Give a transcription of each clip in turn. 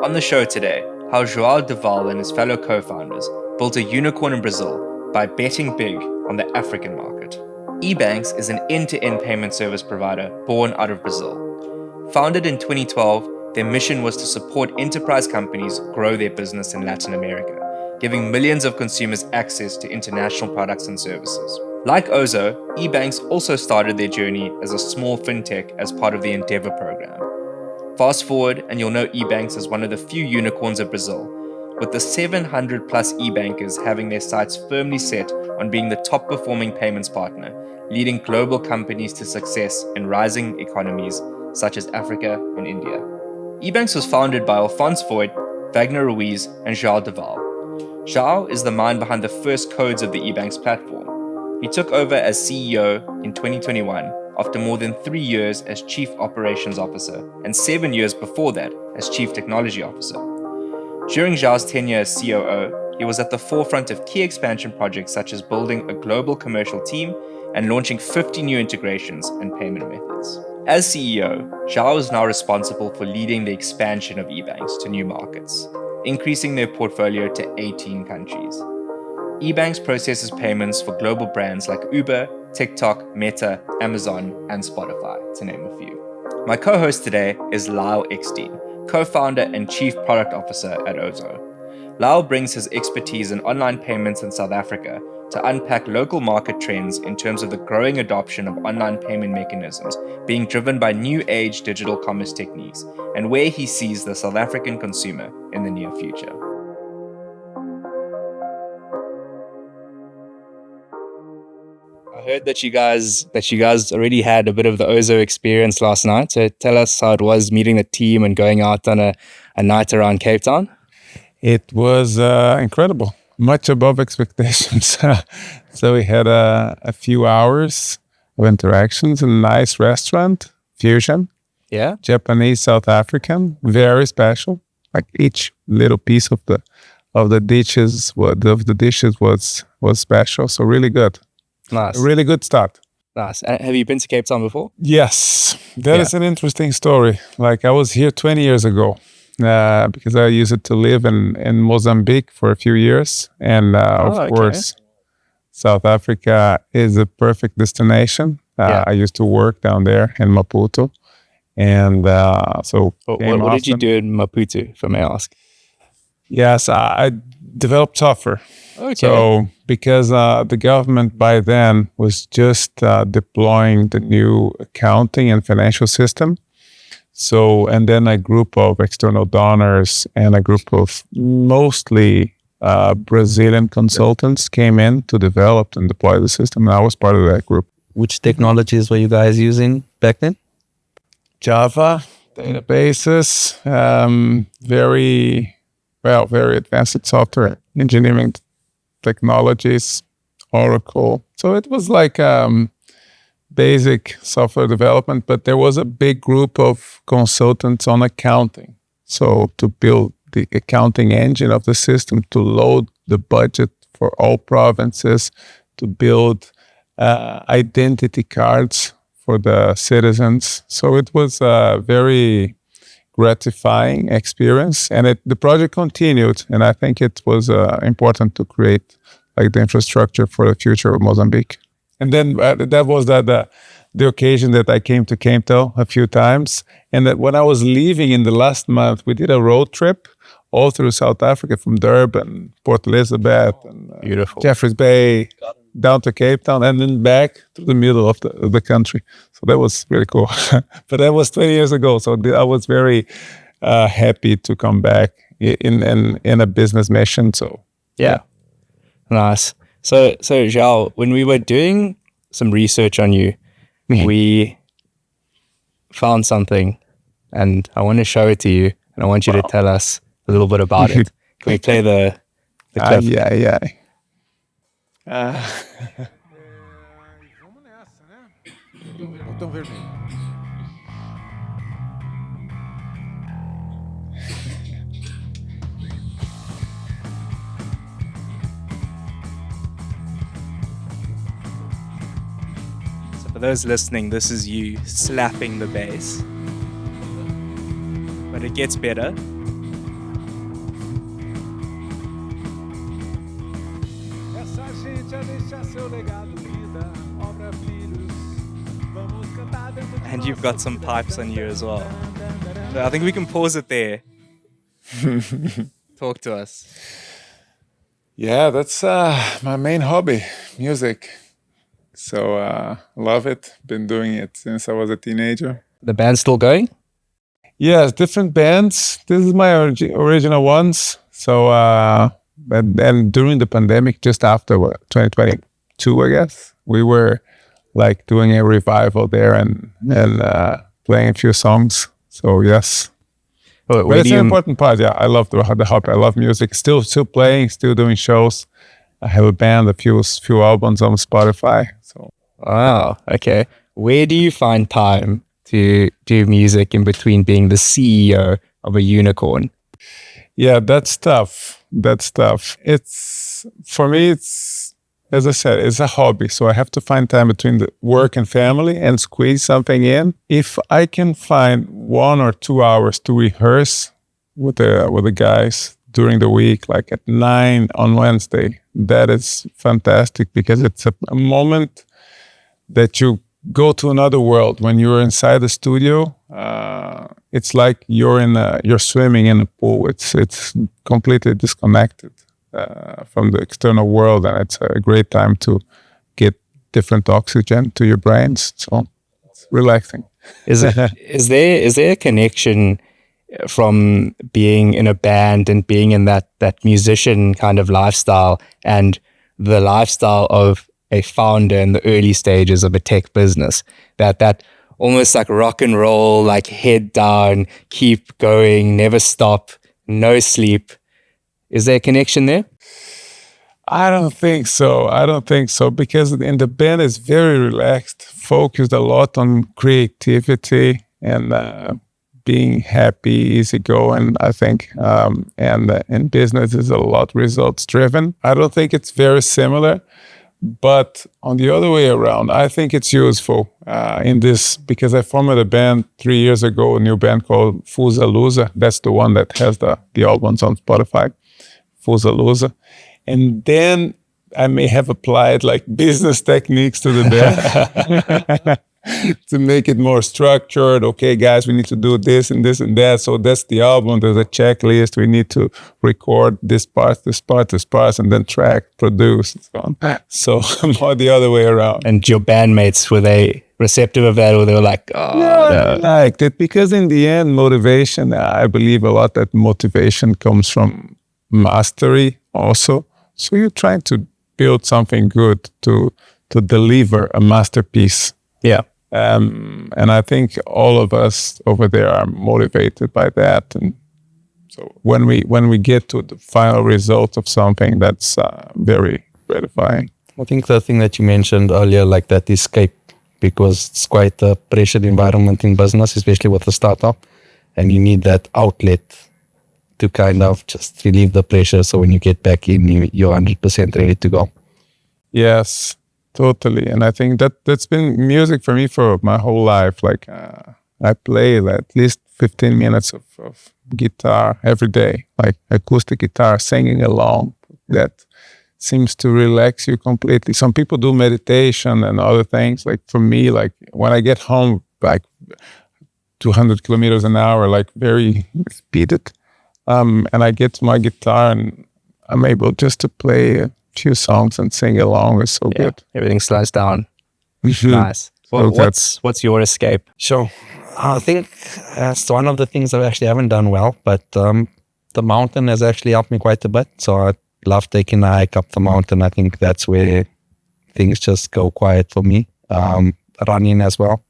On the show today, how Joao Del Valle and his fellow co-founders built a unicorn in Brazil by betting big on the African market. EBANX is an end-to-end payment service provider born out of Brazil. Founded in 2012, their mission was to support enterprise companies grow their business in Latin America, giving millions of consumers access to international products and services. Like Ozow, EBANX also started their journey as a small fintech as part of the Endeavor program. Fast forward, and you'll know EBANX as one of the few unicorns of Brazil, with the 700 plus e-bankers having their sights firmly set on being the top performing payments partner, leading global companies to success in rising economies such as Africa and India. EBANX was founded by Alphonse Voigt, Wagner Ruiz, and Joao Del Valle. Joao is the mind behind the first codes of the EBANX platform. He took over as CEO in 2021 after more than 3 years as Chief Operations Officer and 7 years before that as Chief Technology Officer. During Joao's tenure as COO, he was at the forefront of key expansion projects such as building a global commercial team and launching 50 new integrations and payment methods. As CEO, Joao is now responsible for leading the expansion of EBANX to new markets, increasing their portfolio to 18 countries. EBANX processes payments for global brands like Uber, TikTok, Meta, Amazon, and Spotify, to name a few. My co-host today is Lyle Eckstein, co-founder and chief product officer at Ozow. Lyle brings his expertise in online payments in South Africa to unpack local market trends in terms of the growing adoption of online payment mechanisms being driven by new age digital commerce techniques and where he sees the South African consumer in the near future. I heard that you guys already had a bit of the Ozow experience last night. So tell us how it was meeting the team and going out on a night around Cape Town. It was incredible, much above expectations. So we had a few hours of interactions in a nice restaurant, Fusion. Yeah, Japanese, South African, very special. Like each little piece of the dishes was special. So really good. Nice. A really good start. Nice. Have you been to Cape Town before? Yes, that is an interesting story. Like I was here 20 years ago because I used to live in Mozambique for a few years. And of course, South Africa is a perfect destination. I used to work down there in Maputo. And so what did you do in Maputo, if I may ask? Yes, I developed software. Okay. So because the government by then was just deploying the new accounting and financial system. So, and then a group of external donors and a group of mostly Brazilian consultants came in to develop and deploy the system. And I was part of that group. Which technologies were you guys using back then? Java, databases, very advanced software engineering technologies, Oracle. So it was like basic software development, but there was a big group of consultants on accounting. So to build the accounting engine of the system, to load the budget for all provinces, to build identity cards for the citizens. So it was a very gratifying experience, and the project continued. And I think it was important to create like the infrastructure for the future of Mozambique. And then that was the occasion that I came to Cape Town a few times. And that when I was leaving in the last month, we did a road trip all through South Africa, from Durban, Port Elizabeth, and beautiful Jeffreys Bay, down to Cape Town, and then back to the middle of the country. So that was really cool. But that was 20 years ago. So I was very happy to come back in a business mission. So yeah. Nice. So Joao, when we were doing some research on you, we found something, and I want to show it to you, and I want you to tell us a little bit about it. Can we play the clip? Yeah. So for those listening, this is you slapping the bass. But it gets better. And you've got some pipes on you as well. So I think we can pause it there. Talk to us. Yeah, that's my main hobby, music. So love it. Been doing it since I was a teenager. The band's still going? Yes, different bands. This is my original ones. So, and during the pandemic, just after 2022, I guess, we were like doing a revival there and playing a few songs. So yes. But it's an important part. Yeah, I love the hobby. I love music. Still playing, still doing shows. I have a band, a few albums on Spotify. So. Wow. Okay. Where do you find time to do music in between being the CEO of a unicorn? Yeah, that's tough. It's, for me, it's, as I said, it's a hobby. So I have to find time between the work and family and squeeze something in. If I can find 1 or 2 hours to rehearse with the guys during the week, like at 9 on Wednesday, that is fantastic because it's a moment that you go to another world. When you're inside the studio, it's like you're swimming in a pool. It's completely disconnected from the external world, and it's a great time to get different oxygen to your brains. So it's relaxing. Is there a connection from being in a band and being in that musician kind of lifestyle and the lifestyle of a founder in the early stages of a tech business, that almost like rock and roll, like head down, keep going, never stop, no sleep? Is there a connection there? I don't think so because in the band it's very relaxed, focused a lot on creativity and being happy, easygoing, I think. And in business is a lot results driven. I don't think it's very similar. But on the other way around, I think it's useful in this because I formed a band 3 years ago, a new band called Fusa. That's the one that has the albums on Spotify, Fusa. And then I may have applied like business techniques to the band to make it more structured. Okay, guys, we need to do this and this and that. So that's the album. There's a checklist. We need to record this part, and then track, produce, and so on. So more the other way around. And your bandmates, were they receptive of that, or they were like, oh, yeah, no. I liked it because in the end, motivation, I believe a lot that motivation comes from mastery also. So you're trying to build something good to deliver a masterpiece. Yeah. And I think all of us over there are motivated by that. And so when we get to the final result of something, that's very gratifying. I think the thing that you mentioned earlier, like that escape, because it's quite a pressured environment in business, especially with a startup, and you need that outlet to kind of just relieve the pressure. So when you get back in, you're 100% ready to go. Yes. Totally. And I think that's been music for me for my whole life. Like I play at least 15 minutes of guitar every day, like acoustic guitar, singing along. That seems to relax you completely. Some people do meditation and other things. Like for me, like when I get home, like 200 kilometers an hour, like very speeded, and I get to my guitar and I'm able just to play few songs and sing along. Is so good. Everything slows down. Nice. Well, So what's your escape? So I think that's one of the things I actually haven't done well, but the mountain has actually helped me quite a bit. So I love taking a hike up the mountain. I think that's where things just go quiet for me. Running as well.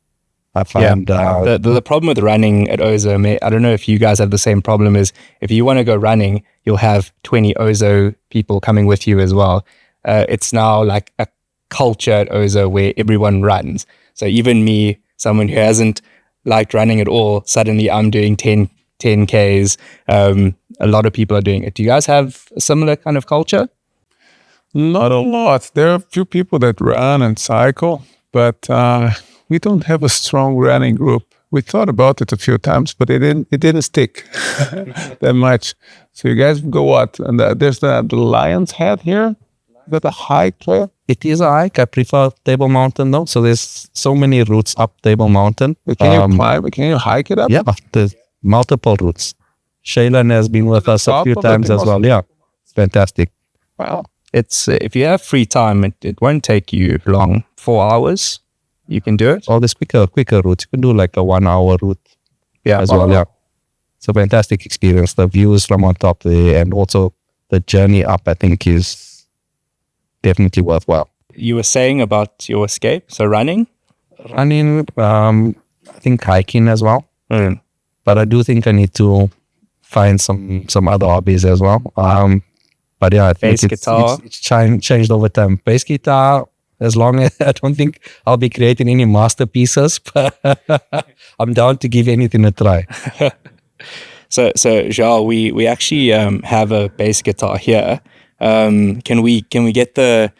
I find the problem with running at Ozow, I don't know if you guys have the same problem, is if you want to go running, you'll have 20 Ozow people coming with you as well. It's now like a culture at Ozow where everyone runs. So even me, someone who hasn't liked running at all, suddenly I'm doing 10Ks. A lot of people are doing it. Do you guys have a similar kind of culture? Not a lot. There are a few people that run and cycle, but we don't have a strong running group. We thought about it a few times, but it didn't stick that much. So you guys go what? And there's the Lion's Head here. Is that a hike trail? It is a hike. I prefer Table Mountain though. So there's so many routes up Table Mountain. Can you climb? Can you hike it up? Yeah, there's multiple routes. Shailen has been with us a few times as well. Yeah, it's fantastic. Wow. It's if you have free time, it won't take you long. 4 hours, you can do it. All these quicker routes. You can do like a 1 hour route as Wow. well. Yeah, it's a fantastic experience. The views from on top there, and also the journey up, I think, is definitely worthwhile. You were saying about your escape, so running. Running, I think hiking as well. Mm. But I do think I need to find some other hobbies as well. But yeah, I think Bass guitar. it's changed over time. Bass guitar, as long as I don't think I'll be creating any masterpieces, but I'm down to give anything a try. So Joao, we actually have a bass guitar here. Can we get the?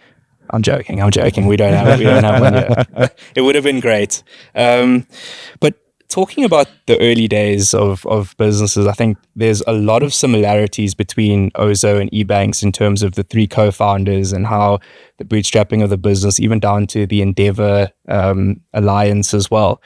I'm joking. We don't have one yet. It would have been great. But talking about the early days of businesses, I think there's a lot of similarities between Ozow and EBANX in terms of the three co-founders and how the bootstrapping of the business, even down to the Endeavor alliance as well.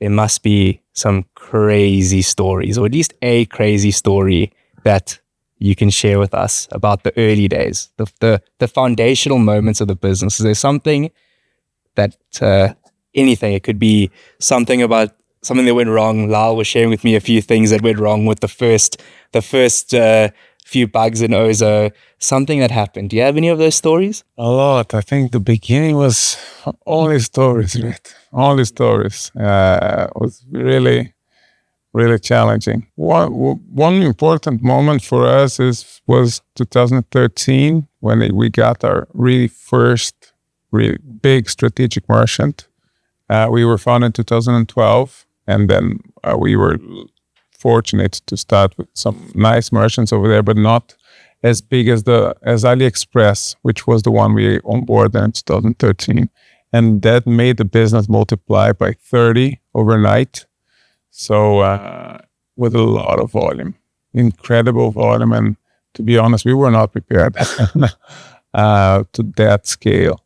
There must be some crazy stories, or at least a crazy story that you can share with us about the early days, the foundational moments of the business. Is there something that anything? It could be something that went wrong. Lyle was sharing with me a few things that went wrong with the first few bugs in Ozow. Something that happened. Do you have any of those stories? A lot. I think the beginning was only stories, right? Only stories. It was really challenging. One important moment for us was 2013 when we got our first really big strategic merchant. We were founded in 2012, and then we were fortunate to start with some nice merchants over there, but not as big as AliExpress, which was the one we onboarded in 2013. And that made the business multiply by 30 overnight. So with a lot of volume, incredible volume. And to be honest, we were not prepared to that scale.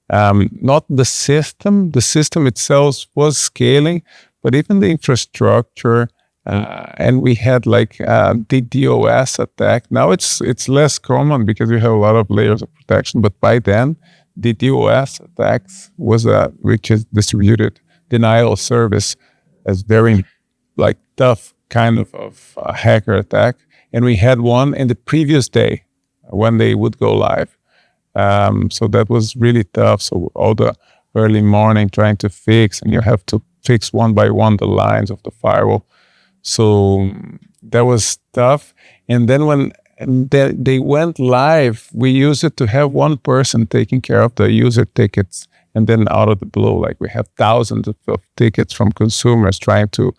Not the system itself was scaling, but even the infrastructure. And we had like the DDoS attack. Now it's less common because we have a lot of layers of protection. But by then, the DDoS attacks was which is distributed denial of service, as very like tough kind of hacker attack. And we had one in the previous day when they would go live. So that was really tough. So all the early morning trying to fix, and you have to fix one by one the lines of the firewall. So that was tough. And then when they went live, we used it to have one person taking care of the user tickets. And then out of the blue, like we have thousands of tickets from consumers trying to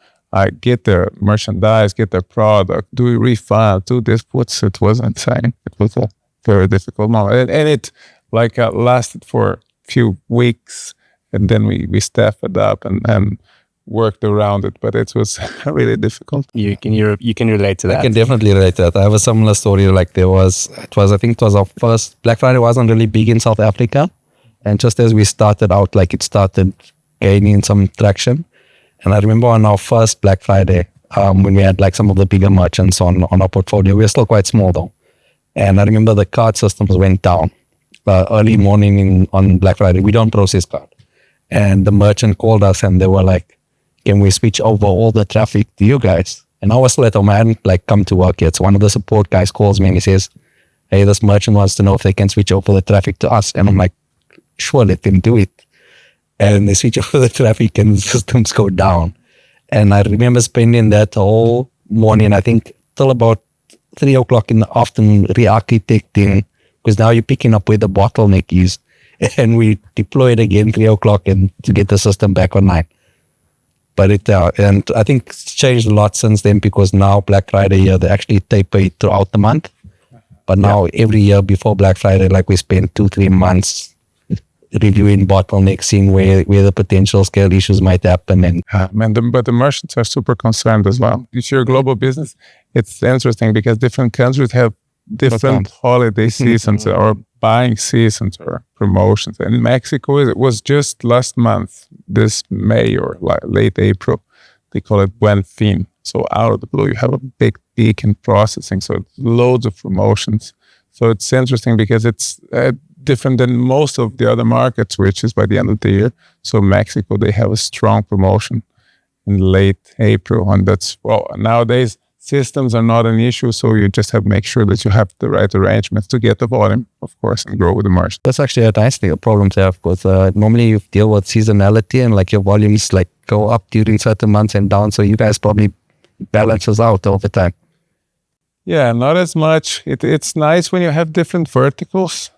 get their merchandise, get their product, do a refund, do this. It was insane. It was a very difficult moment. And it lasted for a few weeks. And then we staffed it up and worked around it, but it was really difficult. You can relate to that. I can definitely relate to that. I have a similar story. Like I think it was our first Black Friday. Wasn't really big in South Africa, and just as we started out, like it started gaining some traction. And I remember on our first Black Friday, when we had like some of the bigger merchants on our portfolio, we were still quite small though. And I remember the card systems went down early morning on Black Friday. We don't process card, and the merchant called us and they were like, can we switch over all the traffic to you guys? And I was still at home. I hadn't come to work yet. So one of the support guys calls me and he says, hey, this merchant wants to know if they can switch over the traffic to us. And I'm like, sure, let them do it. And they switch over the traffic and the systems go down. And I remember spending that whole morning, I think till about 3 o'clock in the afternoon, re-architecting, because now you're picking up where the bottleneck is. And we deployed again 3 o'clock and to get the system back online. But and I think it's changed a lot since then, because now Black Friday here, they actually taper it throughout the month. But now every year before Black Friday, like we spend 2-3 months reviewing bottlenecks, seeing where the potential scale issues might happen. But the merchants are super concerned as well. If you're a global business, it's interesting because different countries have different holiday seasons. Our buying seasons or promotions. And in Mexico, it was just last month, this May or late April, they call it Buen Fin. So out of the blue, you have a big peak in processing. So it's loads of promotions. So it's interesting because it's different than most of the other markets, which is by the end of the year. So Mexico, they have a strong promotion in late April. And that's, well, nowadays, systems are not an issue, so you just have to make sure that you have the right arrangements to get the volume, of course, and grow with the margin. That's actually a nice thing, a problem to have, because normally you deal with seasonality and like your volumes like go up during certain months and down. So you guys probably balances out over time. Yeah, not as much. It's nice when you have different verticals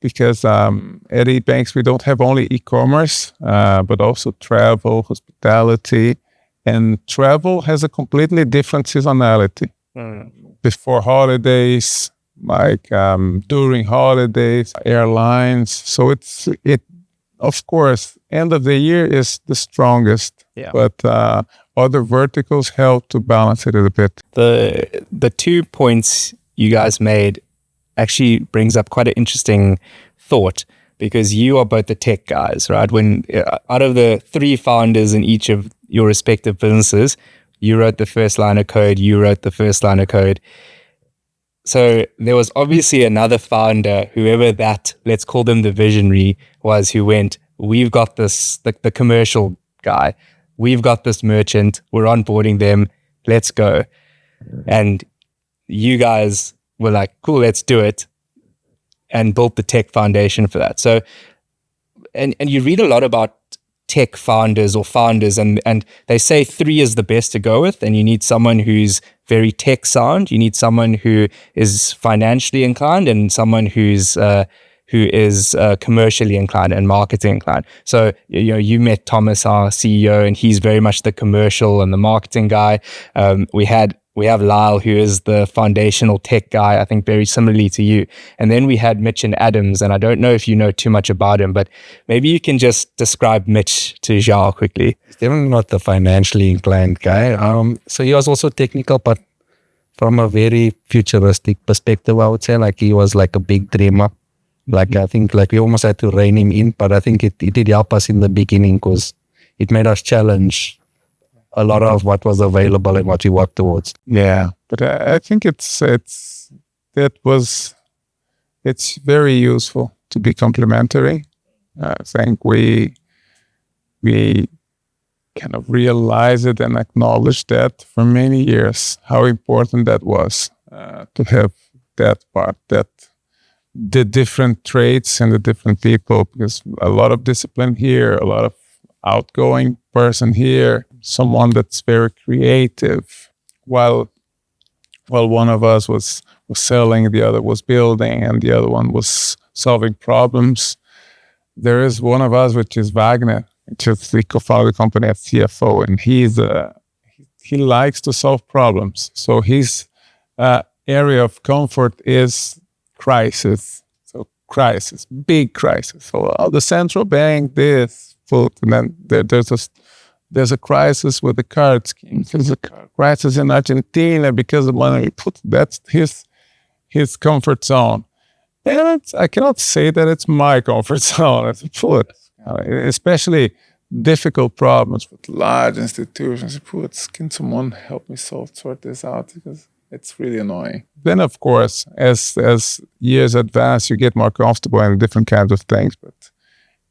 because at EBANX we don't have only e-commerce, but also travel, hospitality. And travel has a completely different seasonality. Before holidays, like during holidays, airlines. So it of course, end of the year is the strongest. Yeah. But other verticals help to balance it a bit. The 2 points you guys made actually brings up quite an interesting thought, because you are both the tech guys, right? When out of the 3 founders in each of your respective businesses, you wrote the first line of code, you wrote the first line of code. So there was obviously another founder, whoever that, let's call them the visionary, was, who went, we've got this, the commercial guy, we've got this merchant, we're onboarding them, let's go. And you guys were like, cool, let's do it, and built the tech foundation for that. So, and you read a lot about tech founders or founders, and they say 3 is the best to go with, and you need someone who's very tech sound, you need someone who is financially inclined, and someone who is commercially inclined and marketing inclined. So, you met Thomas, our CEO, and he's very much the commercial and the marketing guy. We have Lyle, who is the foundational tech guy, I think very similarly to you. And then we had Mitch and Adams, and I don't know if you know too much about him, but maybe you can just describe Mitch to Joao quickly. He's definitely not the financially inclined guy. So he was also technical, but from a very futuristic perspective, I would say. Like, he was like a big dreamer. Like, I think like we almost had to rein him in, but I think it did help us in the beginning, because it made us challenge a lot of what was available and what we worked towards. Yeah, but I think it's very useful to be complementary. I think we kind of realized it and acknowledged that for many years, how important that was to have that part, that the different traits and the different people, because a lot of discipline here, a lot of outgoing person here, someone that's very creative, while one of us was selling, the other was building, and the other one was solving problems. There is one of us, which is Wagner, which is the co-founder of the company as CFO, and he likes to solve problems. So his area of comfort is crisis. So crisis, big crisis. So the central bank, this, food, and then there's a crisis with the card scheme. There's a crisis in Argentina because of money. That's his comfort zone. And I cannot say that it's my comfort zone. Especially difficult problems with large institutions. Can someone help me sort this out? Because it's really annoying. Then, of course, as years advance, you get more comfortable in different kinds of things. But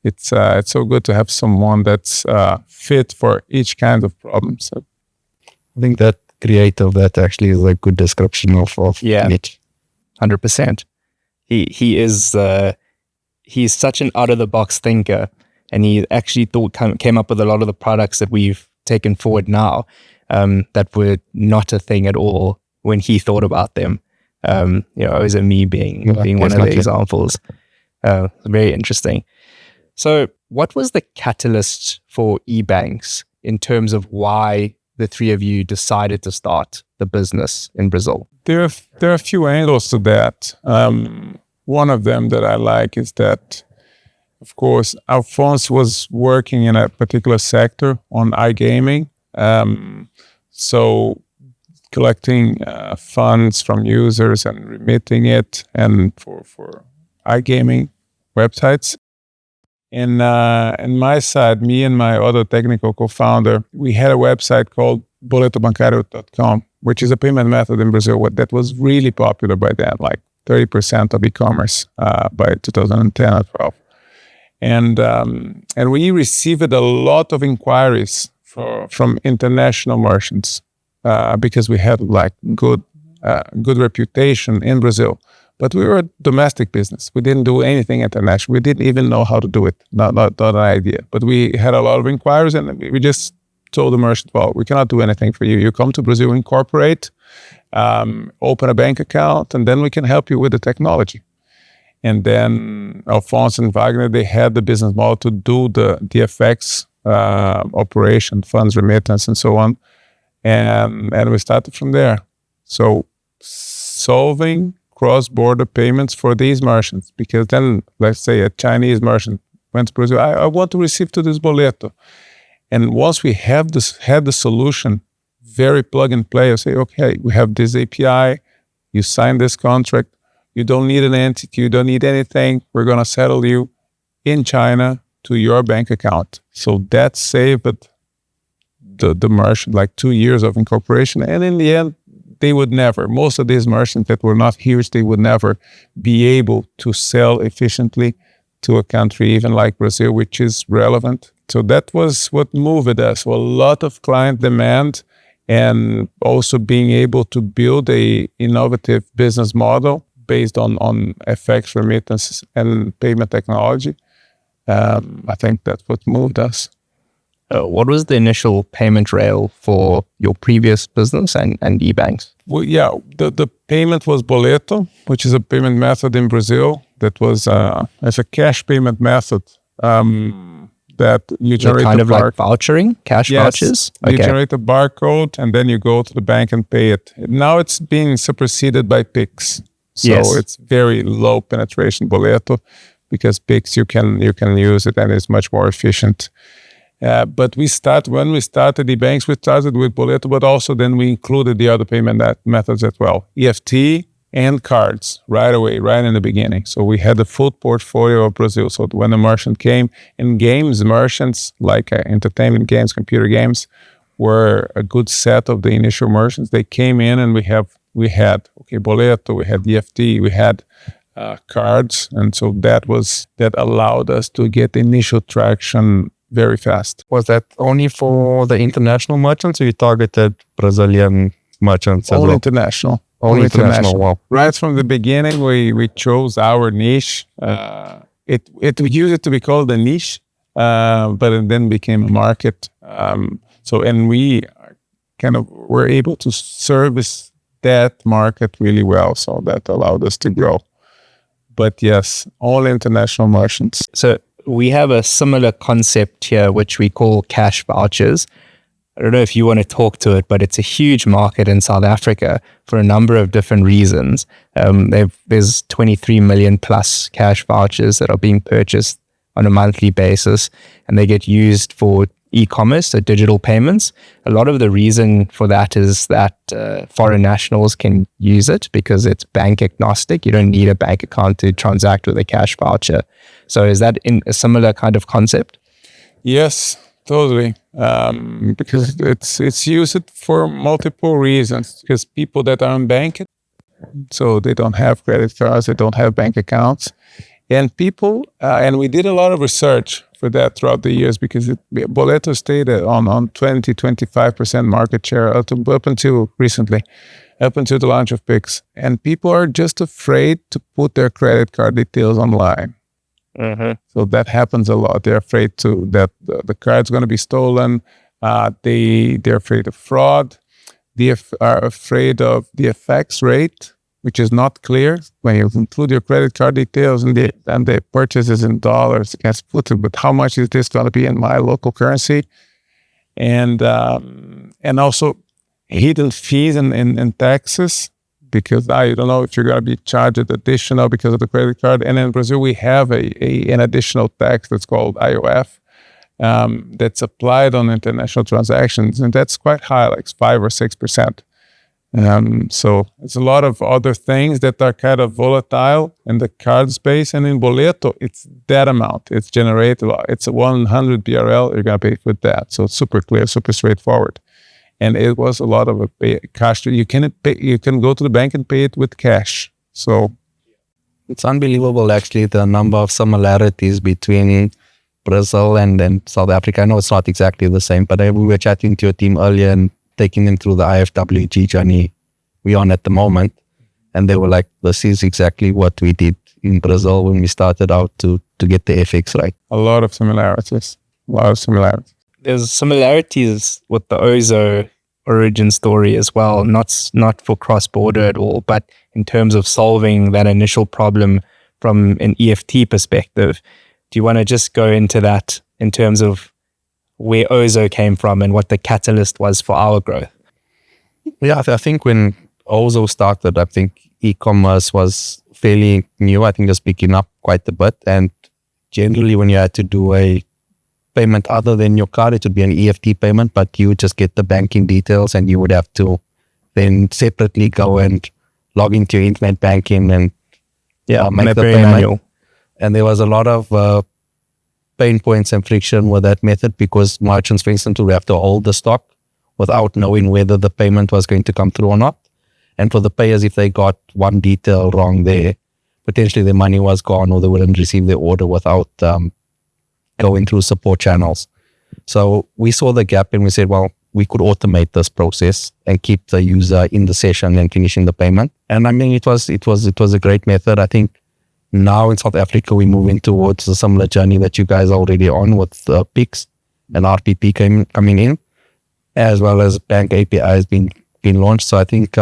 it's so good to have someone that's fit for each kind of problem. So I think that creative, that actually is a good description of Mitch. 100%. He is he's such an out of the box thinker, and he actually came up with a lot of the products that we've taken forward now that were not a thing at all when he thought about them. As a me being one of the examples. Very interesting. So what was the catalyst for EBANX in terms of why the 3 of you decided to start the business in Brazil? There are a few angles to that. One of them that I like is that, of course, Alphonse was working in a particular sector on iGaming. So collecting funds from users and remitting it, and for iGaming websites. And on my side, me and my other technical co-founder, we had a website called boletobancario.com, which is a payment method in Brazil that was really popular by then, like 30% of e-commerce by 2010 or 12. And we received a lot of inquiries from international merchants because we had like good reputation in Brazil. But we were a domestic business. We didn't do anything international. We didn't even know how to do it. Not an idea. But we had a lot of inquiries, and we just told the merchant, well, we cannot do anything for you. You come to Brazil, incorporate, open a bank account, and then we can help you with the technology. And then Alfonso and Wagner, they had the business model to do the FX operation, funds remittance, and so on. And we started from there. So solving cross-border payments for these merchants, because then, let's say a Chinese merchant went to Brazil, I want to receive to this boleto. And once we had the solution, very plug and play, I say, okay, we have this API, you sign this contract, you don't need an entity, you don't need anything, we're going to settle you in China to your bank account. So that saved the merchant like 2 years of incorporation. And in the end, they would never, most of these merchants that were not huge, they would never be able to sell efficiently to a country even like Brazil, which is relevant. So that was what moved us. So a lot of client demand and also being able to build a innovative business model based on FX remittances and payment technology. I think that's what moved us. What was the initial payment rail for your previous business and EBANX? Well, yeah, the payment was boleto, which is a payment method in Brazil that was as a cash payment method that you generate kind of like vouchering, cash vouchers? You generate a barcode and then you go to the bank and pay it. Now it's being superseded by PIX. So it's very low penetration boleto because PIX you can use it and it's much more efficient. But when we started EBANX, we started with boleto, but also then we included the other payment methods as well, EFT and cards right away, right in the beginning. So we had the full portfolio of Brazil. So when the merchant came, and games merchants like entertainment games, computer games, were a good set of the initial merchants. They came in and we had boleto, we had EFT, we had cards, and so that allowed us to get initial traction very fast. Was that only for the international merchants, or you targeted Brazilian merchants as All well? international. Only international. Wow. Right from the beginning, we chose our niche. It used to be called a niche, but it then became a market. And we kind of were able to service that market really well. So that allowed us to grow. But yes, all international merchants. So we have a similar concept here, which we call cash vouchers. I don't know if you want to talk to it, but it's a huge market in South Africa for a number of different reasons. There's 23 million plus cash vouchers that are being purchased on a monthly basis, and they get used for e-commerce, so digital payments. A lot of the reason for that is that foreign nationals can use it because it's bank agnostic. You don't need a bank account to transact with a cash voucher. So is that in a similar kind of concept? Yes, totally. Because it's used for multiple reasons. Because people that are unbanked, so they don't have credit cards, they don't have bank accounts. And people, and we did a lot of research for that throughout the years because boleto stayed on 20-25% market share up until recently, up until the launch of PIX. And people are just afraid to put their credit card details online. Mm-hmm. So that happens a lot. They're afraid that the card's going to be stolen. They're afraid of fraud. They are afraid of the FX rate, which is not clear. When you include your credit card details and the purchases in dollars, you can split it, but how much is this going to be in my local currency? And also hidden fees and taxes, because you don't know if you're going to be charged additional because of the credit card. And in Brazil, we have an additional tax that's called IOF that's applied on international transactions, and that's quite high, like 5 or 6%. So it's a lot of other things that are kind of volatile in the card space. And in Boleto, it's that amount. It's generated. It's 100 BRL. You're going to pay with that. So it's super clear, super straightforward. And it was a lot of cash. You can go to the bank and pay it with cash. So it's unbelievable, actually, the number of similarities between Brazil and then South Africa. I know it's not exactly the same, but we were chatting to your team earlier and taking them through the IFWG journey we're on at the moment. And they were like, this is exactly what we did in Brazil when we started out to get the FX right. A lot of similarities. There's similarities with the Ozow origin story as well, not for cross-border at all, but in terms of solving that initial problem from an EFT perspective. Do you want to just go into that in terms of where Ozow came from and what the catalyst was for our growth? Yeah, I think when Ozow started, I think e-commerce was fairly new. I think just picking up quite a bit. And generally, when you had to do a payment other than your card, it would be an EFT payment, but you would just get the banking details and you would have to then separately go and log into your internet banking and make the payment. Manual. And there was a lot of pain points and friction with that method because merchants, for instance, would have to hold the stock without knowing whether the payment was going to come through or not. And for the payers, if they got one detail wrong there, potentially their money was gone or they wouldn't receive their order without going through support channels. So we saw the gap and we said, well, we could automate this process and keep the user in the session and finishing the payment. And I mean, it was a great method. I think now in South Africa, we're moving towards a similar journey that you guys are already on with PIX and RPP coming in, as well as bank API has been launched. So I think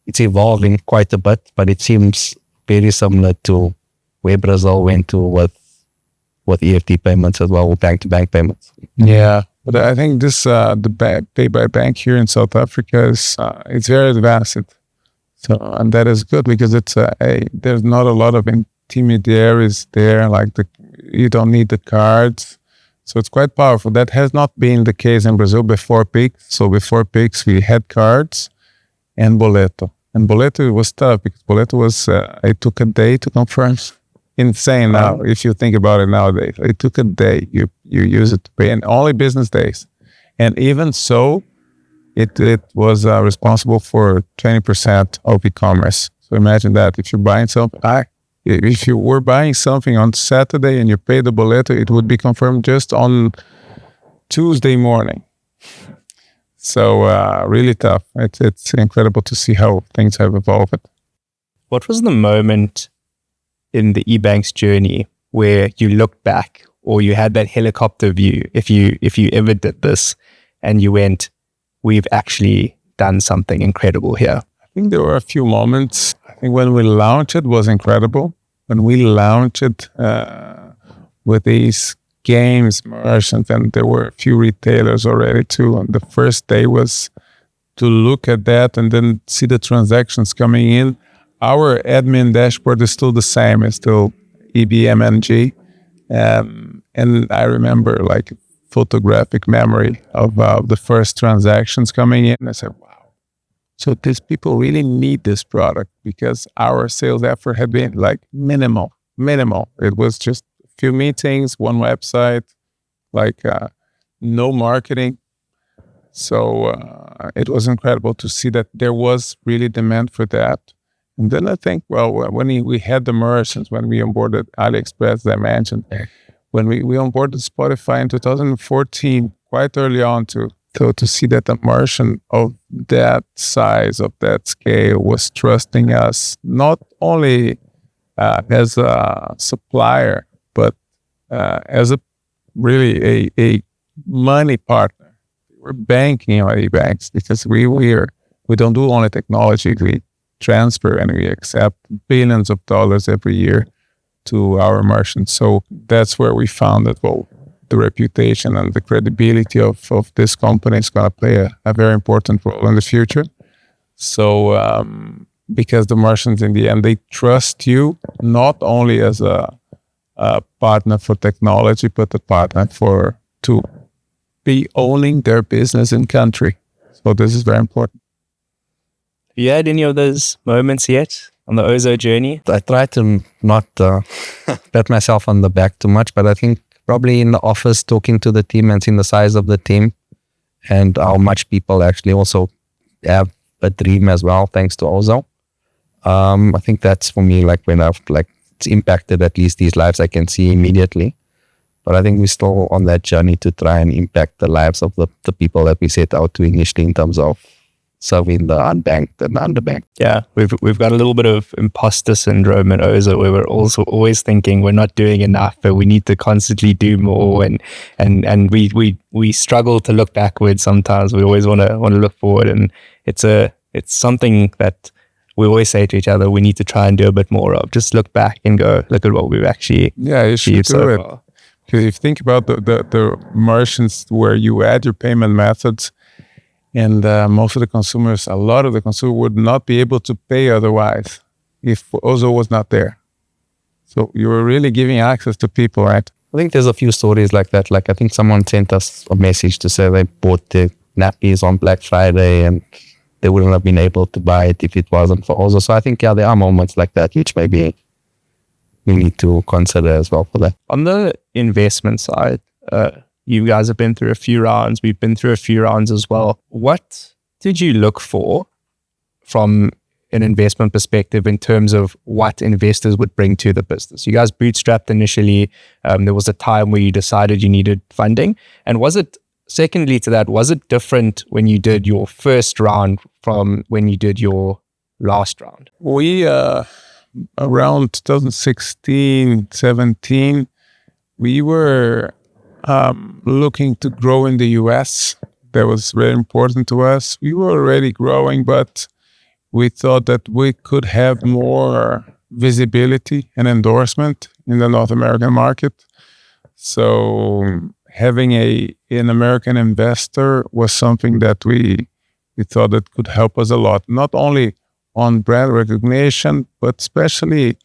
it's evolving quite a bit, but it seems very similar to where Brazil went to with EFT payments as well, with bank-to-bank payments. Yeah, but I think this the pay by bank here in South Africa is it's very advanced. So and that is good because it's there's not a lot of intermediaries there. Like you don't need the cards, so it's quite powerful. That has not been the case in Brazil before PIX. So before PIX, we had cards and Boleto. And Boleto was tough because Boleto was it took a day to confirm. Insane now if you think about it nowadays. It took a day. You use it to pay, and only business days. And even so, it was responsible for 20% of e-commerce. So imagine that if you're buying something, if you were buying something on Saturday and you pay the Boleto, it would be confirmed just on Tuesday morning. So really tough. It's incredible to see how things have evolved. What was the moment in the EBANX journey where you looked back or you had that helicopter view, if you ever did this, and you went, we've actually done something incredible here? I think there were a few moments. I think when we launched it was incredible. When we launched it with these games merchants, and there were a few retailers already too. And the first day was to look at that and then see the transactions coming in. Our admin dashboard is still the same. It's still EBMNG. And I remember like photographic memory of the first transactions coming in. I said, wow. So these people really need this product because our sales effort had been like minimal. It was just a few meetings, one website, like no marketing. So it was incredible to see that there was really demand for that. And then I think, well, when we had the merchants, when we onboarded AliExpress, as I mentioned, when we onboarded Spotify in 2014, quite early on to see that a merchant of that size, of that scale was trusting us, not only as a supplier, but as a really a money partner. We're banking on EBANX because we don't do only technology, we transfer and we accept billions of dollars every year to our merchants. So that's where we found that, well, the reputation and the credibility of this company is going to play a very important role in the future. So because the merchants in the end, they trust you not only as a partner for technology, but a partner to be owning their business in country. So this is very important. you had any of those moments yet on the Ozow journey? I try to not pat myself on the back too much, but I think probably in the office, talking to the team and seeing the size of the team and how much people actually also have a dream as well, thanks to Ozow. I think that's for me, like when I've like it's impacted at least these lives I can see immediately. But I think we're still on that journey to try and impact the lives of the people that we set out to initially in terms of serving the unbanked and underbanked. Yeah, we've got a little bit of imposter syndrome at Ozow where we're also always thinking we're not doing enough, but we need to constantly do more, and we struggle to look backwards sometimes. We always want to look forward, and it's something that we always say to each other, we need to try and do a bit more of. Just look back and go, look at what we've actually you should do so it. far. Because if you think about the merchants where you add your payment methods, and most of the consumers, a lot of the consumers would not be able to pay otherwise if Ozow was not there. So you were really giving access to people, right? I think there's a few stories like that. Like I think someone sent us a message to say they bought the nappies on Black Friday and they wouldn't have been able to buy it if it wasn't for Ozow. So I think, there are moments like that, which maybe we need to consider as well for that. On the investment side, you guys have been through a few rounds. We've been through a few rounds as well. What did you look for from an investment perspective in terms of what investors would bring to the business? You guys bootstrapped initially. There was a time where you decided you needed funding. And secondly to that, was it different when you did your first round from when you did your last round? We, around 2016, 17, we were looking to grow in the US. That was very important to us. We were already growing, but we thought that we could have more visibility and endorsement in the North American market. So having an American investor was something that we thought that could help us a lot, not only on brand recognition, but especially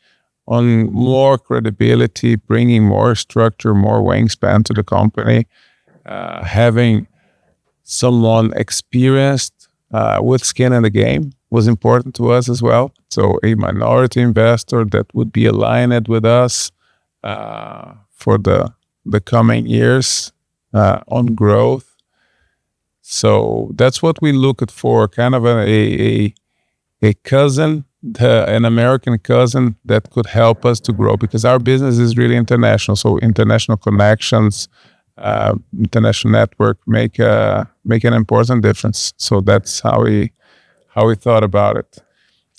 on more credibility, bringing more structure, more wingspan to the company, having someone experienced with skin in the game was important to us as well. So a minority investor that would be aligned with us for the coming years on growth. So that's what we looked for, kind of a cousin, an American cousin that could help us to grow, because our business is really international. So international connections, international network make an important difference. So that's how we thought about it.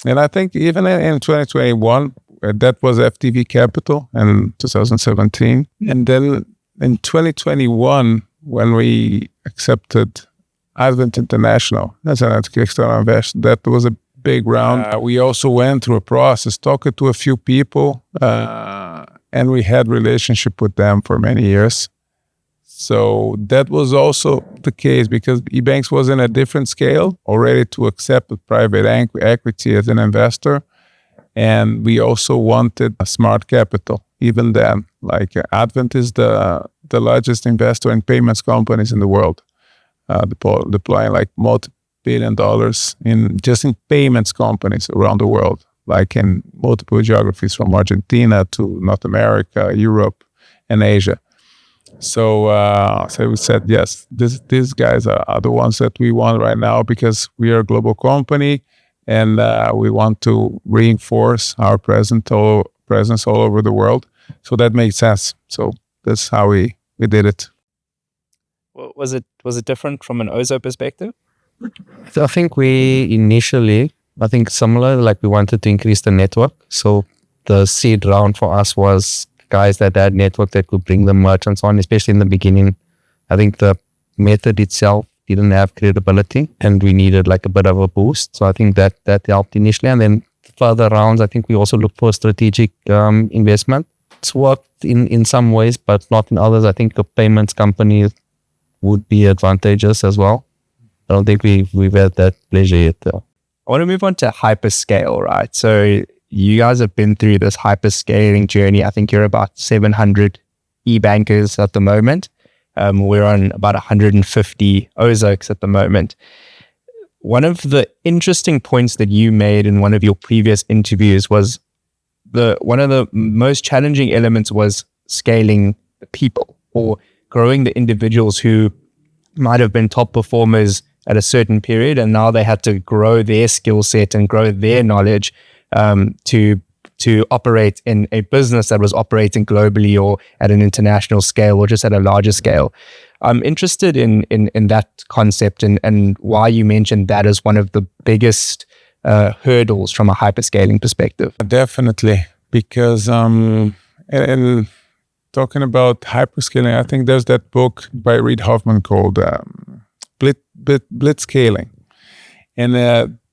And I think even in 2021, that was FTV Capital in 2017. And then in 2021, when we accepted Advent International as an external investor, that was a big round. We also went through a process, talked to a few people, and we had relationship with them for many years. So that was also the case because EBANX was in a different scale, already to accept private equity as an investor. And we also wanted a smart capital, even then. Like Advent is the largest investor in payments companies in the world, deploying like multi-billion dollars in payments companies around the world, like in multiple geographies from Argentina to North America, Europe, and Asia. So we said, yes, these guys are the ones that we want right now because we are a global company and we want to reinforce our presence all over the world. So that makes sense. So that's how we did it. Well, was it different from an Ozow perspective? So I think we initially, similar, like we wanted to increase the network. So the seed round for us was guys that had network that could bring the merchants on, especially in the beginning. I think the method itself didn't have credibility and we needed like a bit of a boost. So I think that helped initially. And then further rounds, I think we also looked for strategic investment. It's worked in some ways, but not in others. I think a payments company would be advantageous as well. I don't think we've had that pleasure yet though. I want to move on to hyperscale, right? So you guys have been through this hyperscaling journey. I think you're about 700 e-bankers at the moment. We're on about 150 Ozows at the moment. one of the interesting points that you made in one of your previous interviews was one of the most challenging elements was scaling the people or growing the individuals who might have been top performers at a certain period, and now they had to grow their skill set and grow their knowledge to operate in a business that was operating globally or at an international scale or just at a larger scale. I'm interested in that concept and why you mentioned that as one of the biggest hurdles from a hyperscaling perspective. Definitely, because and talking about hyperscaling, I think there's that book by Reid Hoffman called Blitzscaling, and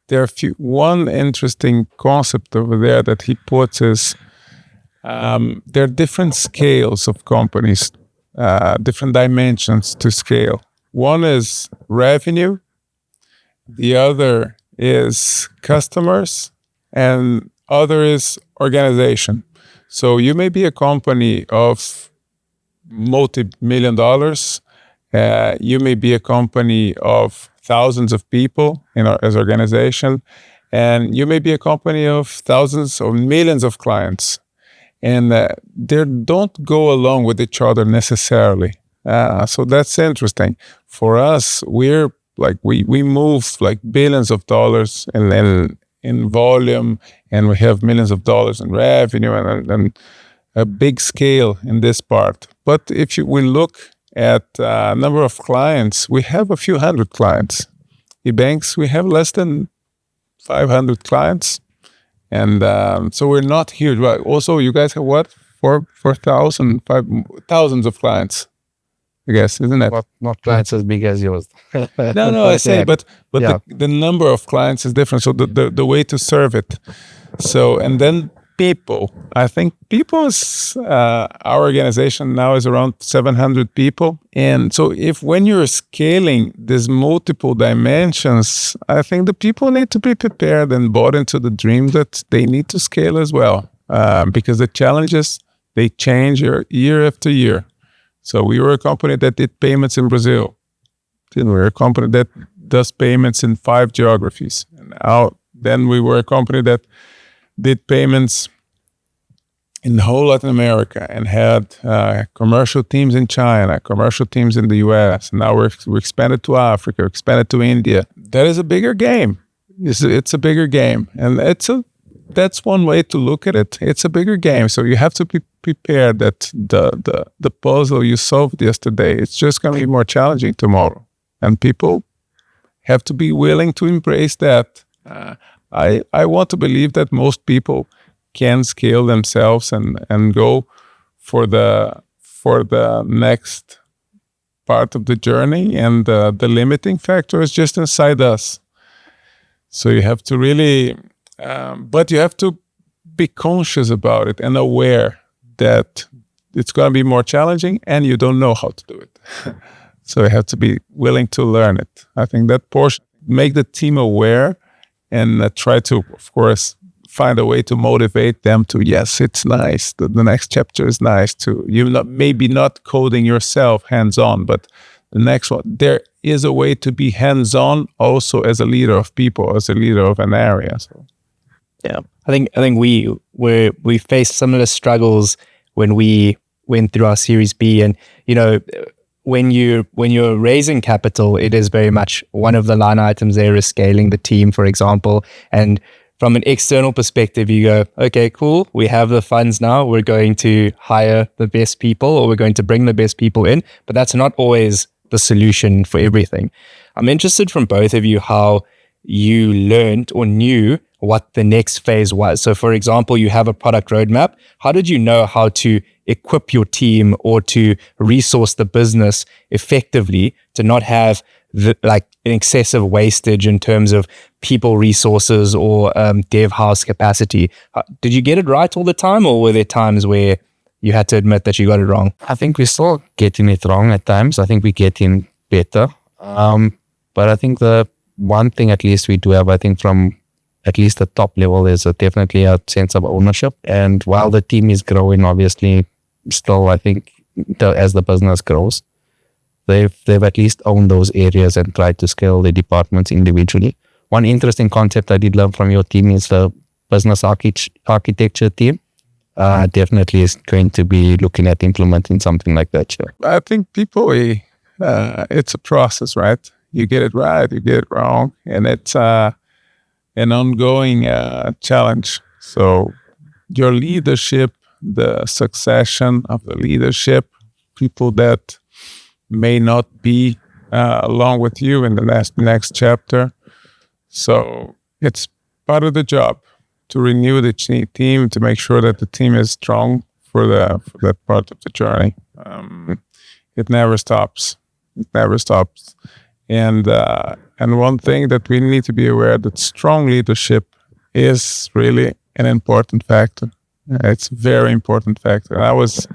there are one interesting concept over there that he puts is there are different scales of companies, different dimensions to scale. One is revenue, the other is customers, and other is organization. So you may be a company of multi-million dollars. You may be a company of thousands of people as organization, and you may be a company of thousands or millions of clients, and they don't go along with each other necessarily. So that's interesting. For us, we're like we move like billions of dollars in volume, and we have millions of dollars in revenue and a big scale in this part. But if we look at number of clients, we have a few hundred clients. EBANX, we have less than 500 clients. And so we're not huge. Well, also, you guys have what? 4,000, thousands of clients, I guess, isn't it? Not clients as big as yours. No, I say, but yeah. the number of clients is different. So the way to serve it. So, and then people, I think people is, our organization now is around 700 people. And so when you're scaling these multiple dimensions, I think the people need to be prepared and bought into the dream that they need to scale as well. Because the challenges, they change year after year. So we were a company that did payments in Brazil. We're a company that does payments in 5 geographies. And then we were a company that did payments in the whole Latin America and had commercial teams in China, commercial teams in the US. And now we expanded to Africa, expanded to India. That is a bigger game. It's a bigger game. And that's one way to look at it. It's a bigger game. So you have to be prepared that the puzzle you solved yesterday, it's just going to be more challenging tomorrow. And people have to be willing to embrace that. I want to believe that most people can scale themselves and go for the next part of the journey, and the limiting factor is just inside us. So you have to really, but you have to be conscious about it and aware that it's going to be more challenging and you don't know how to do it. So you have to be willing to learn it. I think that portion, make the team aware and try to, of course, find a way to motivate them to, yes, it's nice. The next chapter is nice too. Maybe not coding yourself hands-on, but the next one, there is a way to be hands-on also as a leader of people, as a leader of an area. So. Yeah, I think we faced similar struggles when we went through our Series B, and when you're raising capital, it is very much one of the line items there is scaling the team, for example. And from an external perspective, you go, okay, cool, we have the funds now, we're going to hire the best people, or we're going to bring the best people in, but that's not always the solution for everything. I'm interested from both of you how you learned or knew what the next phase was. So for example, you have a product roadmap. How did you know how to equip your team or to resource the business effectively to not have an excessive wastage in terms of people resources or dev house capacity? Did you get it right all the time, or were there times where you had to admit that you got it wrong? I think we're still getting it wrong at times. I think we're getting better. But I think the one thing at least we do have, I think from at least the top level, is definitely a sense of ownership. And while the team is growing, obviously, still I think as the business grows, they've at least owned those areas and tried to scale the departments individually. One interesting concept I did learn from your team is the business architecture team. Definitely is going to be looking at implementing something like that. Sure. I think people, it's a process, right? You get it right, you get it wrong, and it's an ongoing challenge. So your leadership, the succession of the leadership, people that may not be along with you in the next chapter. So it's part of the job to renew the team, to make sure that the team is strong for that part of the journey. It never stops. It never stops. And one thing that we need to be aware that strong leadership is really an important factor. It's a very important factor. And I was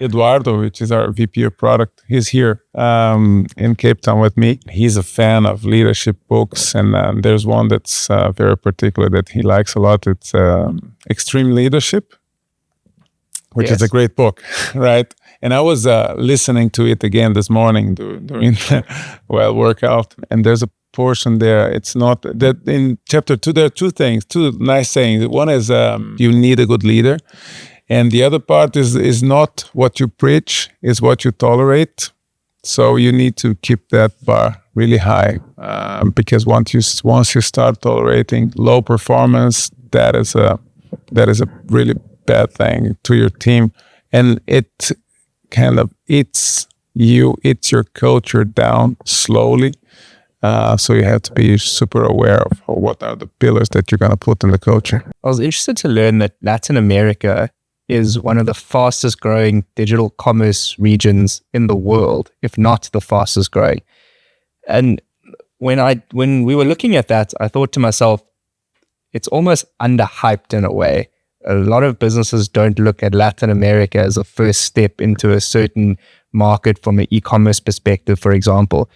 Eduardo, which is our VP of product. He's here in Cape Town with me. He's a fan of leadership books, and there's one that's very particular that he likes a lot. It's Extreme Leadership, which is a great book, right? And I was listening to it again this morning during workout, and there's a portion there. It's not that in chapter 2 there are two nice sayings. One is you need a good leader, and the other part is not what you preach, is what you tolerate. So you need to keep that bar really high, because once you start tolerating low performance, that is a really bad thing to your team, and it kind of eats your culture down slowly. So you have to be super aware of what are the pillars that you're going to put in the culture. I was interested to learn that Latin America is one of the fastest growing digital commerce regions in the world, if not the fastest growing. And when we were looking at that, I thought to myself, it's almost underhyped in a way. A lot of businesses don't look at Latin America as a first step into a certain market from an e-commerce perspective, for example.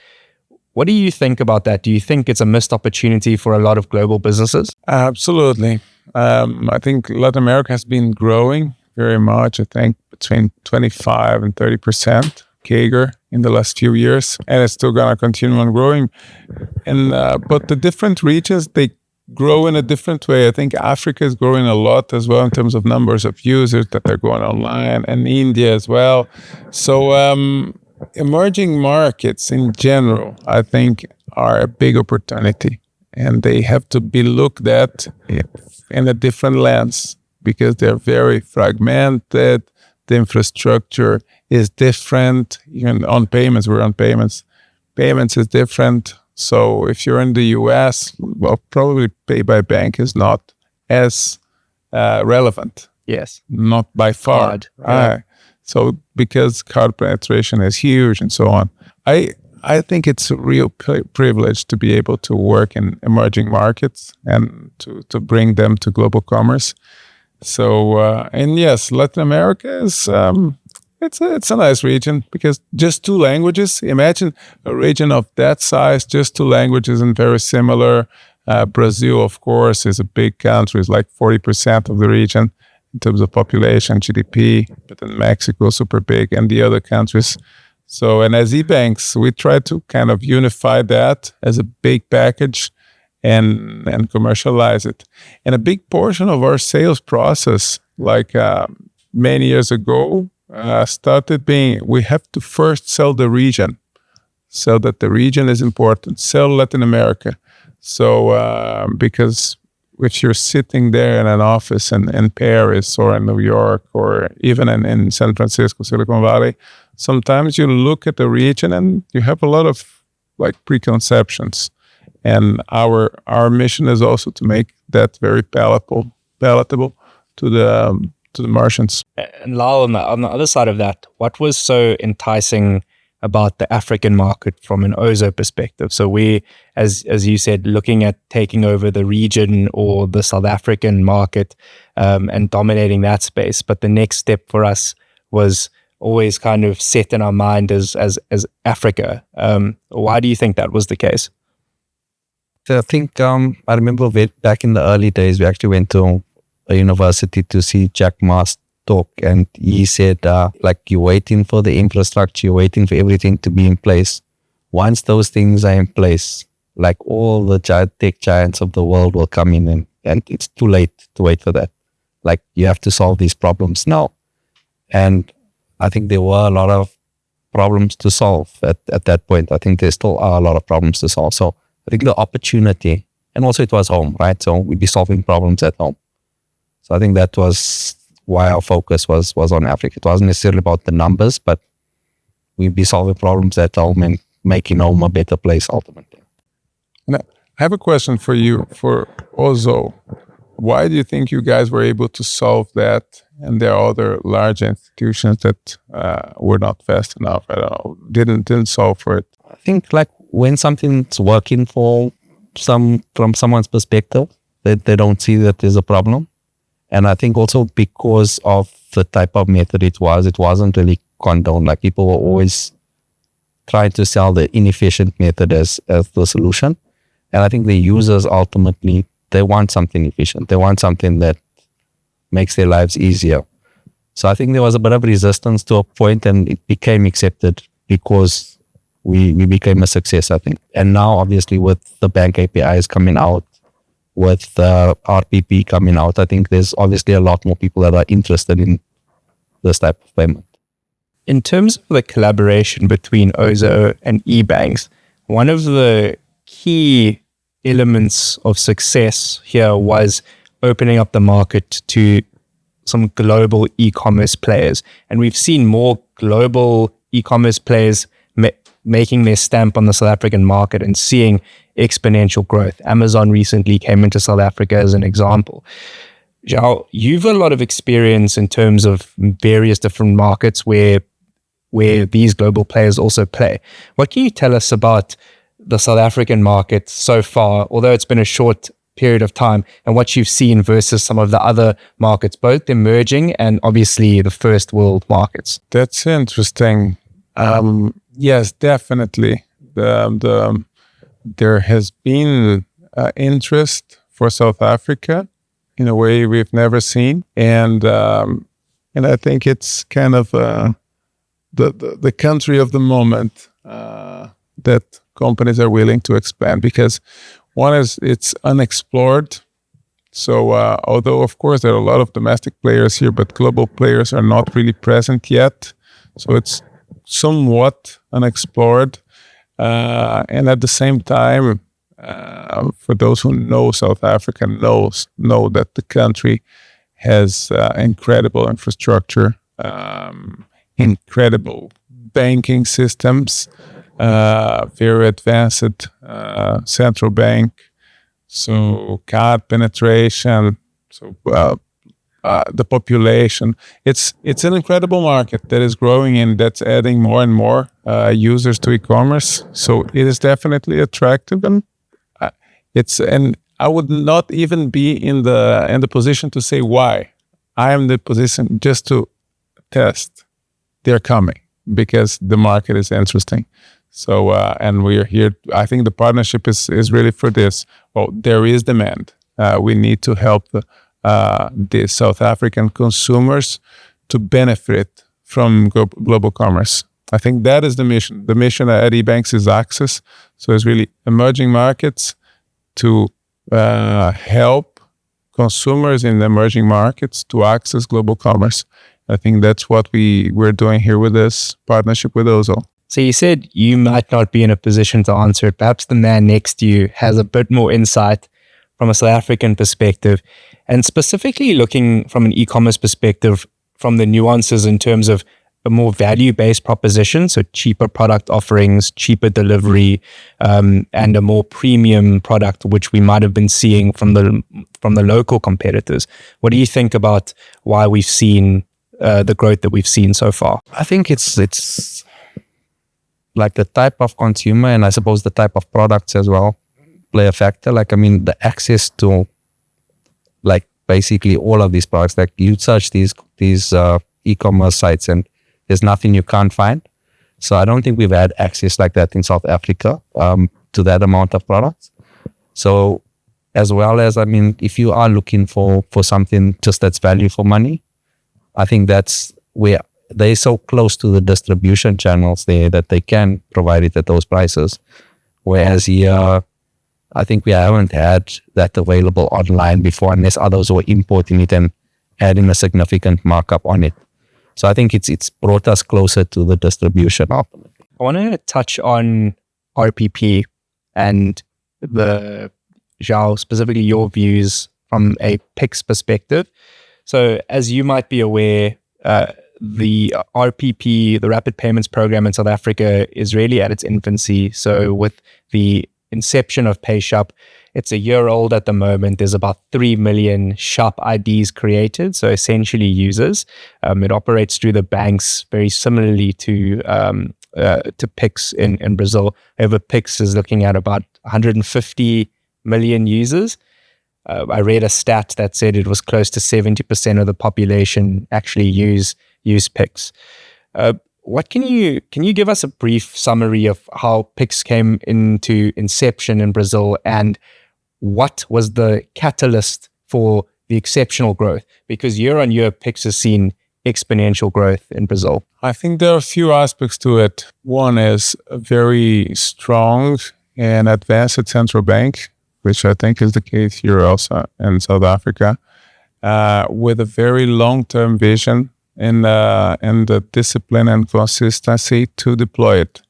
What do you think about that? Do you think it's a missed opportunity for a lot of global businesses? Absolutely. I think Latin America has been growing very much, I think between 25 and 30% CAGR in the last few years, and it's still going to continue on growing. And but the different regions, they grow in a different way. I think Africa is growing a lot as well in terms of numbers of users that are going online, and India as well. So emerging markets in general, I think, are a big opportunity, and they have to be looked at in a different lens because they're very fragmented. The infrastructure is different. Even on payments, we're on payments. Payments is different. So if you're in the US, well, probably pay by bank is not as relevant. Yes. Not by far. Card, yeah. So because card penetration is huge and so on, I think it's a real privilege to be able to work in emerging markets and to bring them to global commerce. So and yes, Latin America is it's a nice region because just two languages. Imagine a region of that size, just two languages and very similar. Brazil, of course, is a big country. It's like 40% of the region in terms of population, GDP, but then Mexico, super big, and the other countries. So, and as EBANX, we try to kind of unify that as a big package and commercialize it. And a big portion of our sales process, like many years ago, started being, we have to first sell the region, so that the region is important, sell Latin America. So, because if you're sitting there in an office in Paris or in New York or even in San Francisco, Silicon Valley, sometimes you look at the region and you have a lot of like preconceptions. And our mission is also to make that very palatable to the merchants. And Lyle, on the other side of that, what was so enticing about the African market from an Ozow perspective? So we, as you said, looking at taking over the region or the South African market and dominating that space. But the next step for us was always kind of set in our mind as Africa. Why do you think that was the case? I think I remember back in the early days, we actually went to a university to see Jack Ma's talk, and he said, like, you're waiting for the infrastructure, you're waiting for everything to be in place. Once those things are in place, like all the tech giants of the world will come in, and it's too late to wait for that. Like, you have to solve these problems now. And I think there were a lot of problems to solve at that point. I think there still are a lot of problems to solve. So I think the opportunity, and also it was home, right? So we'd be solving problems at home. So I think that was why our focus was on Africa. It wasn't necessarily about the numbers, but we'd be solving problems at home and making home a better place ultimately. Now, I have a question for you, for Ozow. Why do you think you guys were able to solve that, and there are other large institutions that were not fast enough, I don't know, didn't solve for it? I think, like, when something's working from someone's perspective, they don't see that there's a problem. And I think also because of the type of method it wasn't really condoned. Like, people were always trying to sell the inefficient method as the solution. And I think the users ultimately, they want something efficient. They want something that makes their lives easier. So I think there was a bit of resistance to a point, and it became accepted because we became a success, I think. And now, obviously, with the bank APIs coming out, with RPP coming out, I think there's obviously a lot more people that are interested in this type of payment. In terms of the collaboration between Ozow and EBANX, one of the key elements of success here was opening up the market to some global e-commerce players. And we've seen more global e-commerce players making their stamp on the South African market and seeing exponential growth. Amazon recently came into South Africa as an example. Joao, you've a lot of experience in terms of various different markets where these global players also play. What can you tell us about the South African market so far, although it's been a short period of time, and what you've seen versus some of the other markets, both emerging and obviously the first world markets? That's interesting. Yes, definitely. There has been interest for South Africa in a way we've never seen, and I think it's kind of the country of the moment that companies are willing to expand, because one is it's unexplored. So although of course there are a lot of domestic players here, but global players are not really present yet. So it's somewhat unexplored. And at the same time, for those who know South Africa, know that the country has incredible infrastructure, incredible banking systems, very advanced central bank, so card penetration, so the population. It's an incredible market that is growing and that's adding more and more users to e-commerce. So it is definitely attractive, and and I would not even be in the position to say why. I am in the position just to test. They're coming because the market is interesting. So and we are here. I think the partnership is really for this. Well, there is demand. We need to help the South African consumers to benefit from global commerce. I think that is the mission. The mission at EBANX is access. So it's really emerging markets to help consumers in the emerging markets to access global commerce. I think that's what we're doing here with this partnership with Ozow. So you said you might not be in a position to answer it. Perhaps the man next to you has a bit more insight from a South African perspective, and specifically looking from an e-commerce perspective, from the nuances in terms of a more value-based proposition, so cheaper product offerings, cheaper delivery, and a more premium product, which we might have been seeing from the local competitors. What do you think about why we've seen the growth that we've seen so far? I think it's like the type of consumer, and I suppose the type of products as well play a factor. Like, I mean, the access to like basically all of these products. Like, you search these e-commerce sites and there's nothing you can't find. So I don't think we've had access like that in South Africa to that amount of products. So as well as, I mean, if you are looking for something just that's value for money, I think that's where they're so close to the distribution channels there that they can provide it at those prices. Whereas here, I think we haven't had that available online before, unless others were importing it and adding a significant markup on it. So I think it's brought us closer to the distribution. I want to touch on RPP and Joao, specifically your views from a PIX perspective. So as you might be aware, the RPP, the Rapid Payments Program in South Africa, is really at its infancy. So with the inception of PayShop, it's a year old at the moment. There's about 3 million shop IDs created, so essentially users. It operates through the banks very similarly to PIX in Brazil. However, PIX is looking at about 150 million users. I read a stat that said it was close to 70% of the population actually use PIX. What can you give us a brief summary of how PIX came into inception in Brazil, and what was the catalyst for the exceptional growth? Because year on year, PIX has seen exponential growth in Brazil. I think there are a few aspects to it. One is a very strong and advanced central bank, which I think is the case here also in South Africa, with a very long-term vision and the discipline and consistency to deploy it.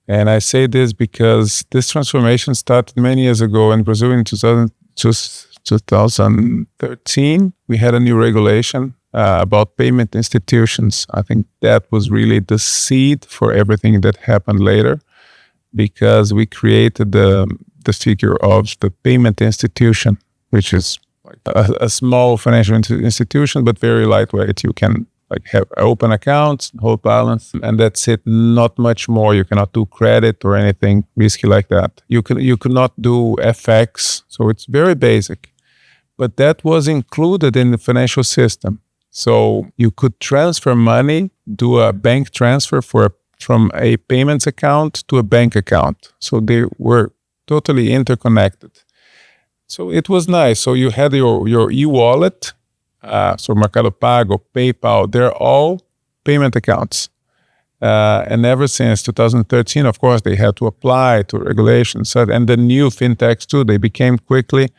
And I say this because this transformation started many years ago in Brazil in 2013. We had a new regulation about payment institutions. I think that was really the seed for everything that happened later, because we created the figure of the payment institution, which is like a small financial institution, but very lightweight. You can have open accounts, hold balance, and that's it. Not much more. You cannot do credit or anything risky like that. You could not do FX, so it's very basic. But that was included in the financial system. So you could transfer money, do a bank transfer from a payments account to a bank account. So they were totally interconnected. So it was nice. So you had your e-wallet, so Mercado Pago, PayPal, they're all payment accounts. And ever since 2013, of course, they had to apply to regulations. And the new fintechs too, they became quickly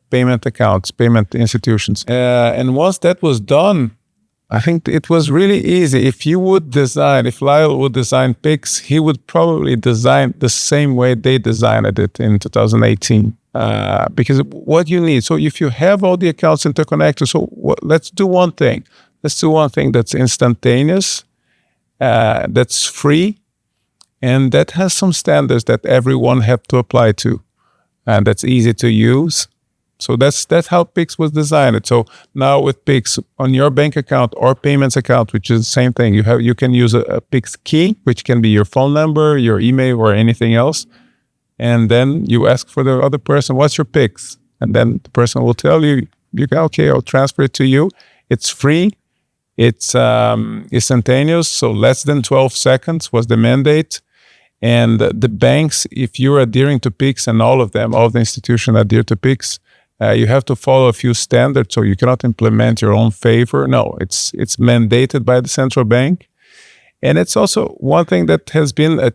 payment accounts, payment institutions. And once that was done, I think it was really easy. If Lyle would design PIX, he would probably design the same way they designed it in 2018. Because what you need, so if you have all the accounts interconnected, let's do one thing. Let's do one thing that's instantaneous, that's free, and that has some standards that everyone have to apply to, and that's easy to use. So that's how PIX was designed. So now with PIX on your bank account or payments account, which is the same thing, you can use a PIX key, which can be your phone number, your email, or anything else. And then you ask for the other person, what's your PIX? And then the person will tell you, okay, I'll transfer it to you. It's free. It's instantaneous. So less than 12 seconds was the mandate. And the banks, if you're adhering to PIX, and all the institutions adhere to PIX, you have to follow a few standards. So you cannot implement your own favor. No, it's mandated by the central bank. And it's also one thing that has been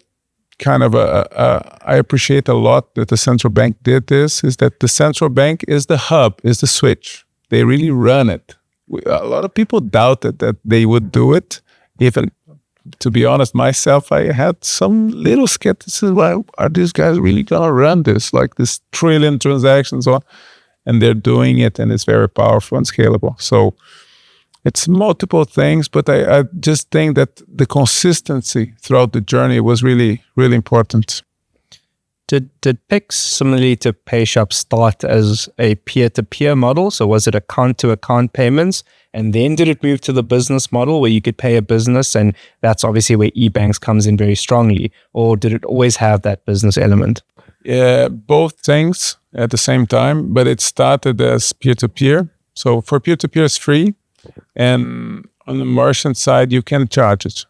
I appreciate a lot that the central bank did this, is that the central bank is the hub, is the switch. They really run it. A lot of people doubted that they would do it. Even, to be honest, myself, I had some little skepticism. Why are these guys really going to run this? Like this trillion transactions, and they're doing it, and it's very powerful and scalable. So it's multiple things, but I just think that the consistency throughout the journey was really, really important. Did PIX, similarly to PayShop, start as a peer-to-peer model? So was it account-to-account payments? And then did it move to the business model where you could pay a business? And that's obviously where EBANX comes in very strongly. Or did it always have that business element? Yeah, both things at the same time, but it started as peer-to-peer. So for peer-to-peer, it's free. And on the merchant side, you can charge it.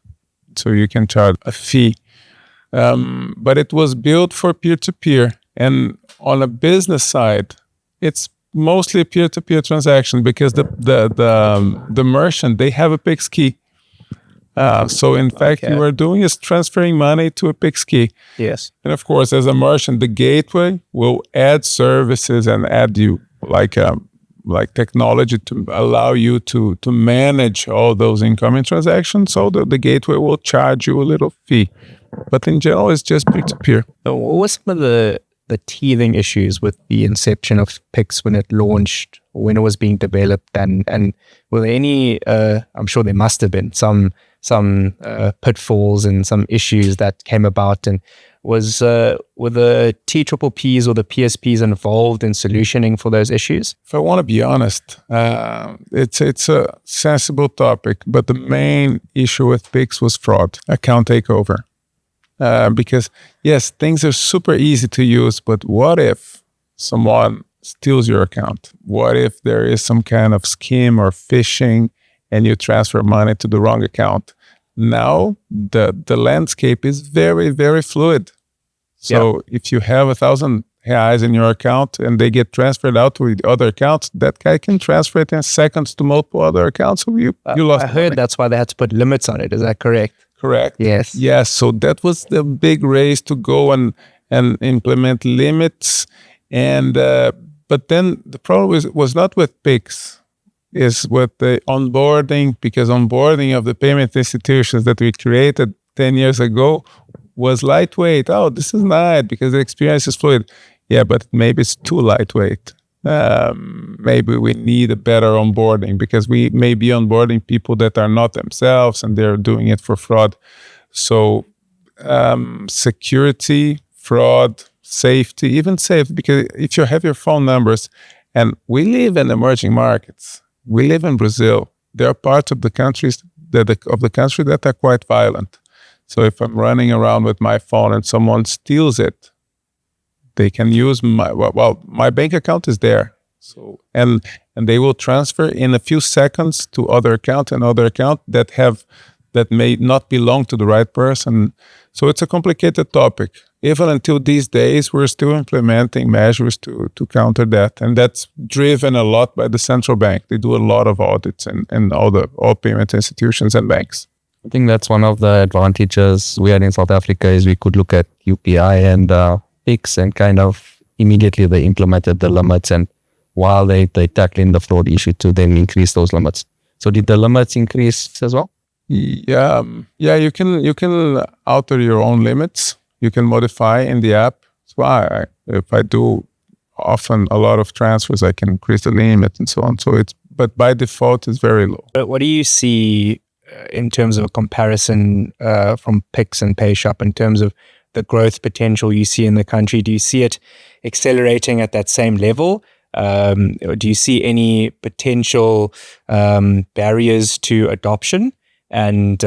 So you can charge a fee. But it was built for peer-to-peer. And on a business side, it's mostly a peer-to-peer transaction because the merchant, they have a PIX key. So in fact, you are doing is transferring money to a PIX key. Yes. And of course, as a merchant, the gateway will add services and add you like technology to allow you to manage all those incoming transactions. So the gateway will charge you a little fee. But in general, it's just peer-to-peer. So what were some of the teething issues with the inception of PIX when it launched, when it was being developed, and were there any? I'm sure there must have been some pitfalls and some issues that came about. And were the TPPs or the PSPs involved in solutioning for those issues? If I want to be honest, it's a sensible topic, but the main issue with PIX was fraud, account takeover. Because yes, things are super easy to use, but what if someone steals your account? What if there is some kind of scheme or phishing and you transfer money to the wrong account? Now the landscape is very, very fluid. So if you have 1,000 reais in your account and they get transferred out to other accounts, that guy can transfer it in seconds to multiple other accounts. So you lost. I heard money. that's why they had to put limits on it. Is that correct? Correct. Yes. Yes. So that was the big race to go and implement limits. And but then the problem was not with PIX, is with the onboarding, because onboarding of the payment institutions that we created 10 years ago was lightweight. Oh, this is nice because the experience is fluid. Yeah, but maybe it's too lightweight. Maybe we need a better onboarding because we may be onboarding people that are not themselves and they're doing it for fraud. So security, fraud, safety, even safety, because if you have your phone numbers, and we live in emerging markets, we live in Brazil, there are parts of the countries of the country that are quite violent. So if I'm running around with my phone and someone steals it, they can use my bank account is there. So and they will transfer in a few seconds to other account and other account that may not belong to the right person. So it's a complicated topic. Even until these days, we're still implementing measures to counter that. And that's driven a lot by the central bank. They do a lot of audits and all payment institutions and banks. I think that's one of the advantages we had in South Africa is we could look at UPI and PIX and kind of immediately they implemented the limits, and while they tackling the fraud issue to then increase those limits. So did the limits increase as well? Yeah, you can alter your own limits. You can modify in the app. So if I do often a lot of transfers, I can increase the limit and so on. But by default, it's very low. But what do you see in terms of a comparison from PIX and PayShop in terms of the growth potential you see in the country? Do you see it accelerating at that same level? Or do you see any potential barriers to adoption? And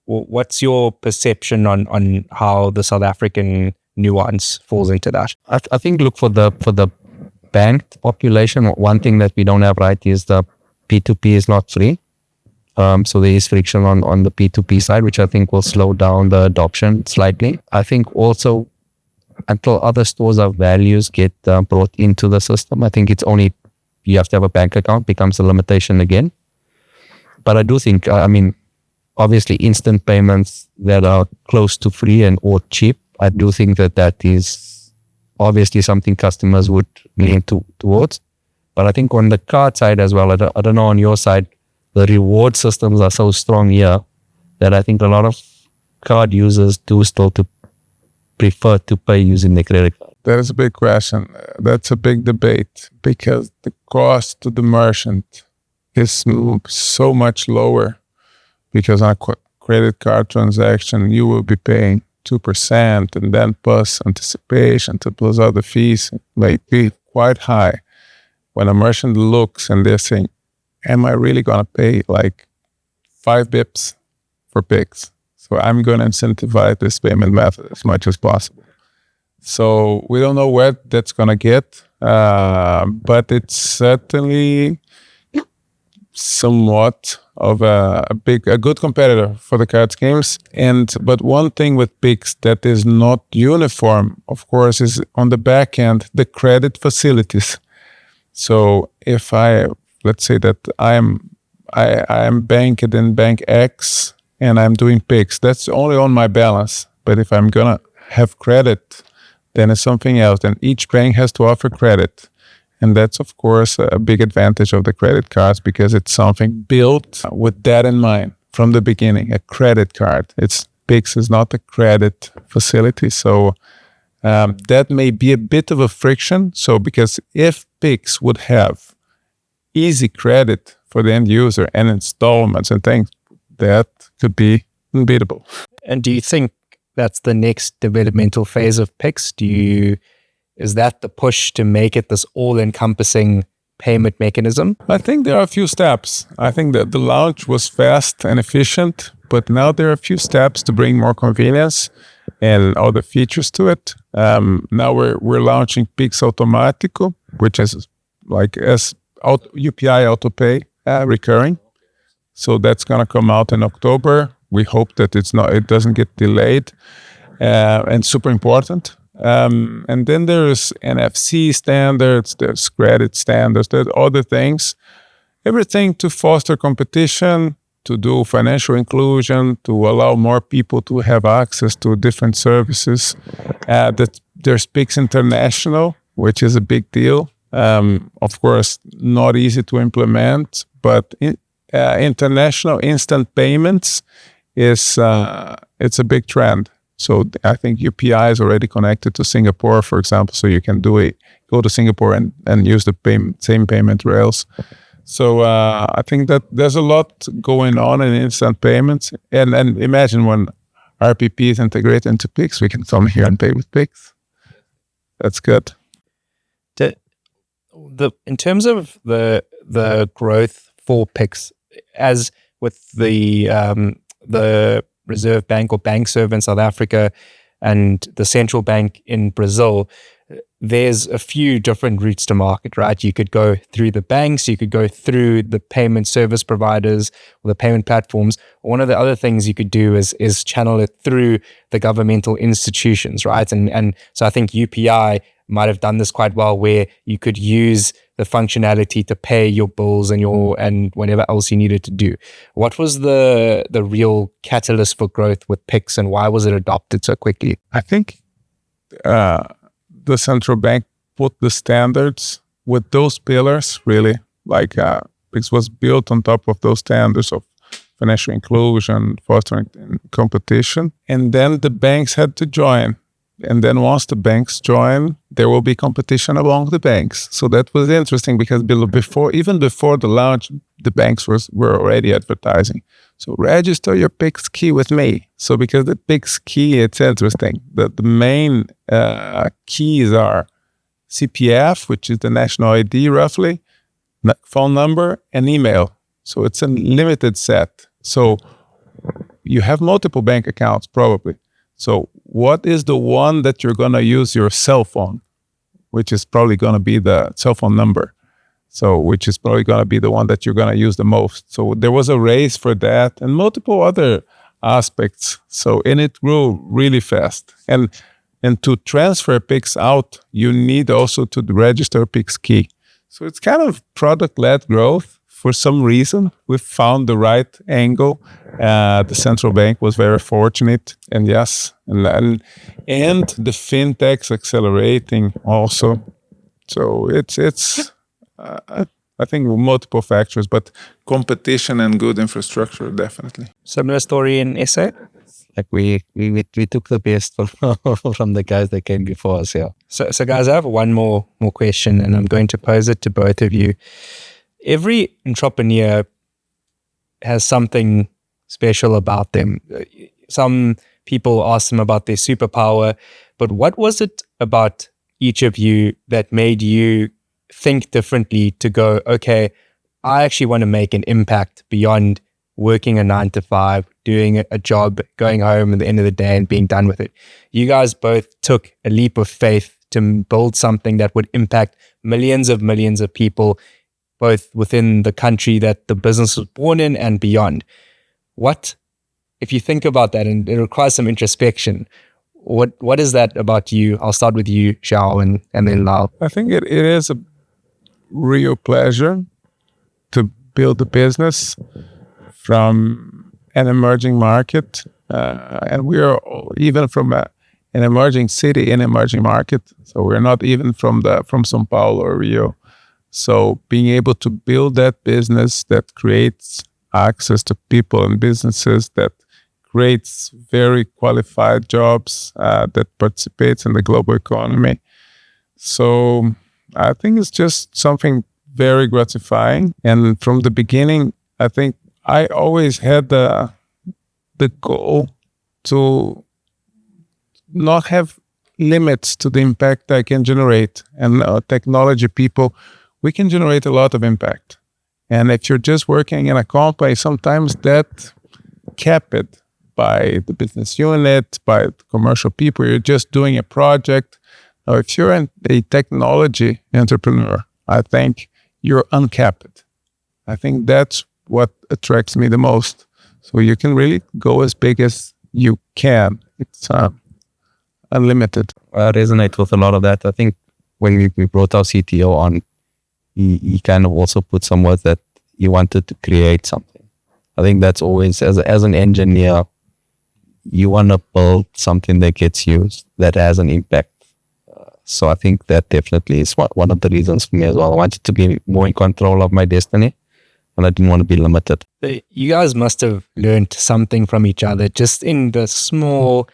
what's your perception on how the South African nuance falls into that? I think look for the banked population. One thing that we don't have right is the P2P is not free. So there is friction on the P2P side, which I think will slow down the adoption slightly. I think also until other stores of values get brought into the system, I think it's only you have to have a bank account becomes a limitation again. But I do think, obviously instant payments that are close to free and or cheap, I do think that is obviously something customers would lean towards. But I think on the card side as well, I don't know on your side, the reward systems are so strong here that I think a lot of card users do still to prefer to pay using the credit card. That is a big question. That's a big debate because the cost to the merchant is so much lower, because on a credit card transaction, you will be paying 2% and then plus anticipation to plus other fees might be quite high. When a merchant looks and they're saying, am I really going to pay like 5 bips for PIX? So I'm going to incentivize this payment method as much as possible. So we don't know where that's going to get, but it's certainly somewhat of a good competitor for the card schemes. But one thing with PIX that is not uniform, of course, is on the back end, the credit facilities. So if let's say that I am banked in bank X and I'm doing PIX, that's only on my balance. But if I'm gonna have credit, then it's something else. And each bank has to offer credit. And that's, of course, a big advantage of the credit cards because it's something built with that in mind from the beginning, a credit card. PIX is not a credit facility. So that may be a bit of a friction. So because if PIX would have easy credit for the end user and installments and things, that could be unbeatable. And do you think that's the next developmental phase of PIX? Is that the push to make it this all-encompassing payment mechanism? I think there are a few steps. I think that the launch was fast and efficient, but now there are a few steps to bring more convenience and other features to it. Now we're launching PIX Automático, which is like as UPI AutoPay recurring. So that's gonna come out in October. We hope that it doesn't get delayed, and super important. And then there's NFC standards, there's credit standards, there's other things, everything to foster competition, to do financial inclusion, to allow more people to have access to different services. That there's PIX International, which is a big deal. Of course, not easy to implement, but international instant payments it's a big trend. So I think UPI is already connected to Singapore, for example, so you can go to Singapore and use the same payment rails. So I think that there's a lot going on in instant payments. And imagine when RPP is integrated into PIX, we can come here and pay with PIX. That's good. In terms of the growth for PIX, as with the Reserve Bank or bank serve in South Africa and the central bank in Brazil, there's a few different routes to market, right? You could go through the banks, you could go through the payment service providers or the payment platforms. One of the other things you could do is channel it through the governmental institutions, right? And so I think UPI might have done this quite well, where you could use the functionality to pay your bills and whatever else you needed to do. What was the real catalyst for growth with PIX, and why was it adopted so quickly? I think the central bank put the standards with those pillars, really. Like PIX was built on top of those standards of financial inclusion, fostering competition, and then the banks had to join. And then once the banks join, there will be competition among the banks. So that was interesting because even before the launch, the banks were already advertising. So register your PIX key with me. So because the PIX key, it's interesting. The main keys are CPF, which is the national ID roughly, phone number, and email. So it's a limited set. So you have multiple bank accounts probably. So what is the one that you're going to use your cell phone, which is probably going to be the cell phone number. So which is probably going to be the one that you're going to use the most. So there was a race for that and multiple other aspects. And it grew really fast. And to transfer PIX out, you need also to register PIX key. So it's kind of product-led growth. For some reason, we found the right angle. The central bank was very fortunate, and yes, and the fintechs accelerating also. So it's I think multiple factors, but competition and good infrastructure definitely. Similar story in SA. Like we took the best from the guys that came before us. Yeah. So guys, I have one more question, and I'm going to pose it to both of you. Every entrepreneur has something special about them. Some people ask them about their superpower, but what was it about each of you that made you think differently to go, okay, I actually want to make an impact beyond working a 9 to 5, doing a job, going home at the end of the day and being done with it? You guys both took a leap of faith to build something that would impact millions of people, both within the country that the business was born in and beyond. What, if you think about that, and it requires some introspection, what is that about you? I'll start with you, Joao, and then Lyle. I think it is real pleasure to build a business from an emerging market. And we are even from an emerging city in emerging market. So we're not even from São Paulo or Rio. So being able to build that business that creates access to people and businesses, that creates very qualified jobs, that participates in the global economy. So I think it's just something very gratifying. And from the beginning, I think I always had the goal to not have limits to the impact I can generate. And technology people, we can generate a lot of impact. And if you're just working in a company, sometimes that capped by the business unit, by the commercial people, you're just doing a project. Now, if you're a technology entrepreneur, I think you're uncapped. I think that's what attracts me the most. So you can really go as big as you can. It's unlimited. I resonate with a lot of that. I think when we brought our CTO on, he kind of also put some words that he wanted to create something. I think that's always, as an engineer, you want to build something that gets used, that has an impact. So I think that definitely is one of the reasons for me as well. I wanted to be more in control of my destiny, and I didn't want to be limited. You guys must have learned something from each other just in the small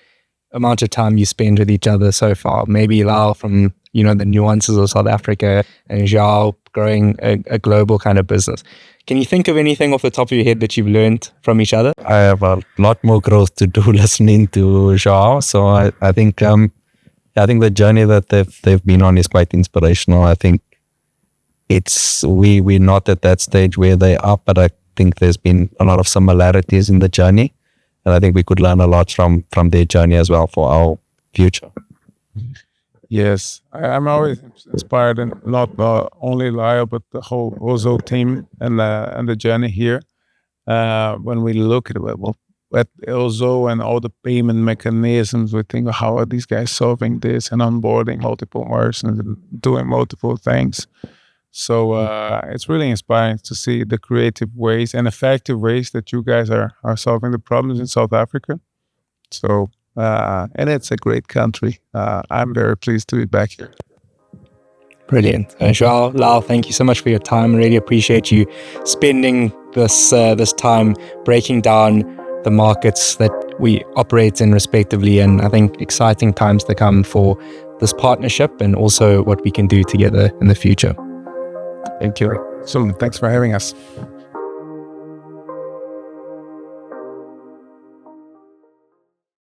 amount of time you spend with each other so far. Maybe Lyle from, the nuances of South Africa, and Joao growing a global kind of business. Can you think of anything off the top of your head that you've learned from each other? I have a lot more growth to do listening to Joao. So I think the journey that they've been on is quite inspirational. I think we're not at that stage where they are, but I think there's been a lot of similarities in the journey, and I think we could learn a lot from their journey as well for our future. Yes, I'm always inspired, and not only Lyle, but the whole Ozow team and the journey here. When we look at Ozow and all the payment mechanisms, we think, how are these guys solving this and onboarding multiple merchants and doing multiple things? So it's really inspiring to see the creative ways and effective ways that you guys are solving the problems in South Africa. So, and it's a great country. I'm very pleased to be back here. Brilliant. Joao, Lyle, thank you so much for your time. I really appreciate you spending this time breaking down the markets that we operate in respectively, and I think exciting times to come for this partnership and also what we can do together in the future. Thank you. So thanks for having us.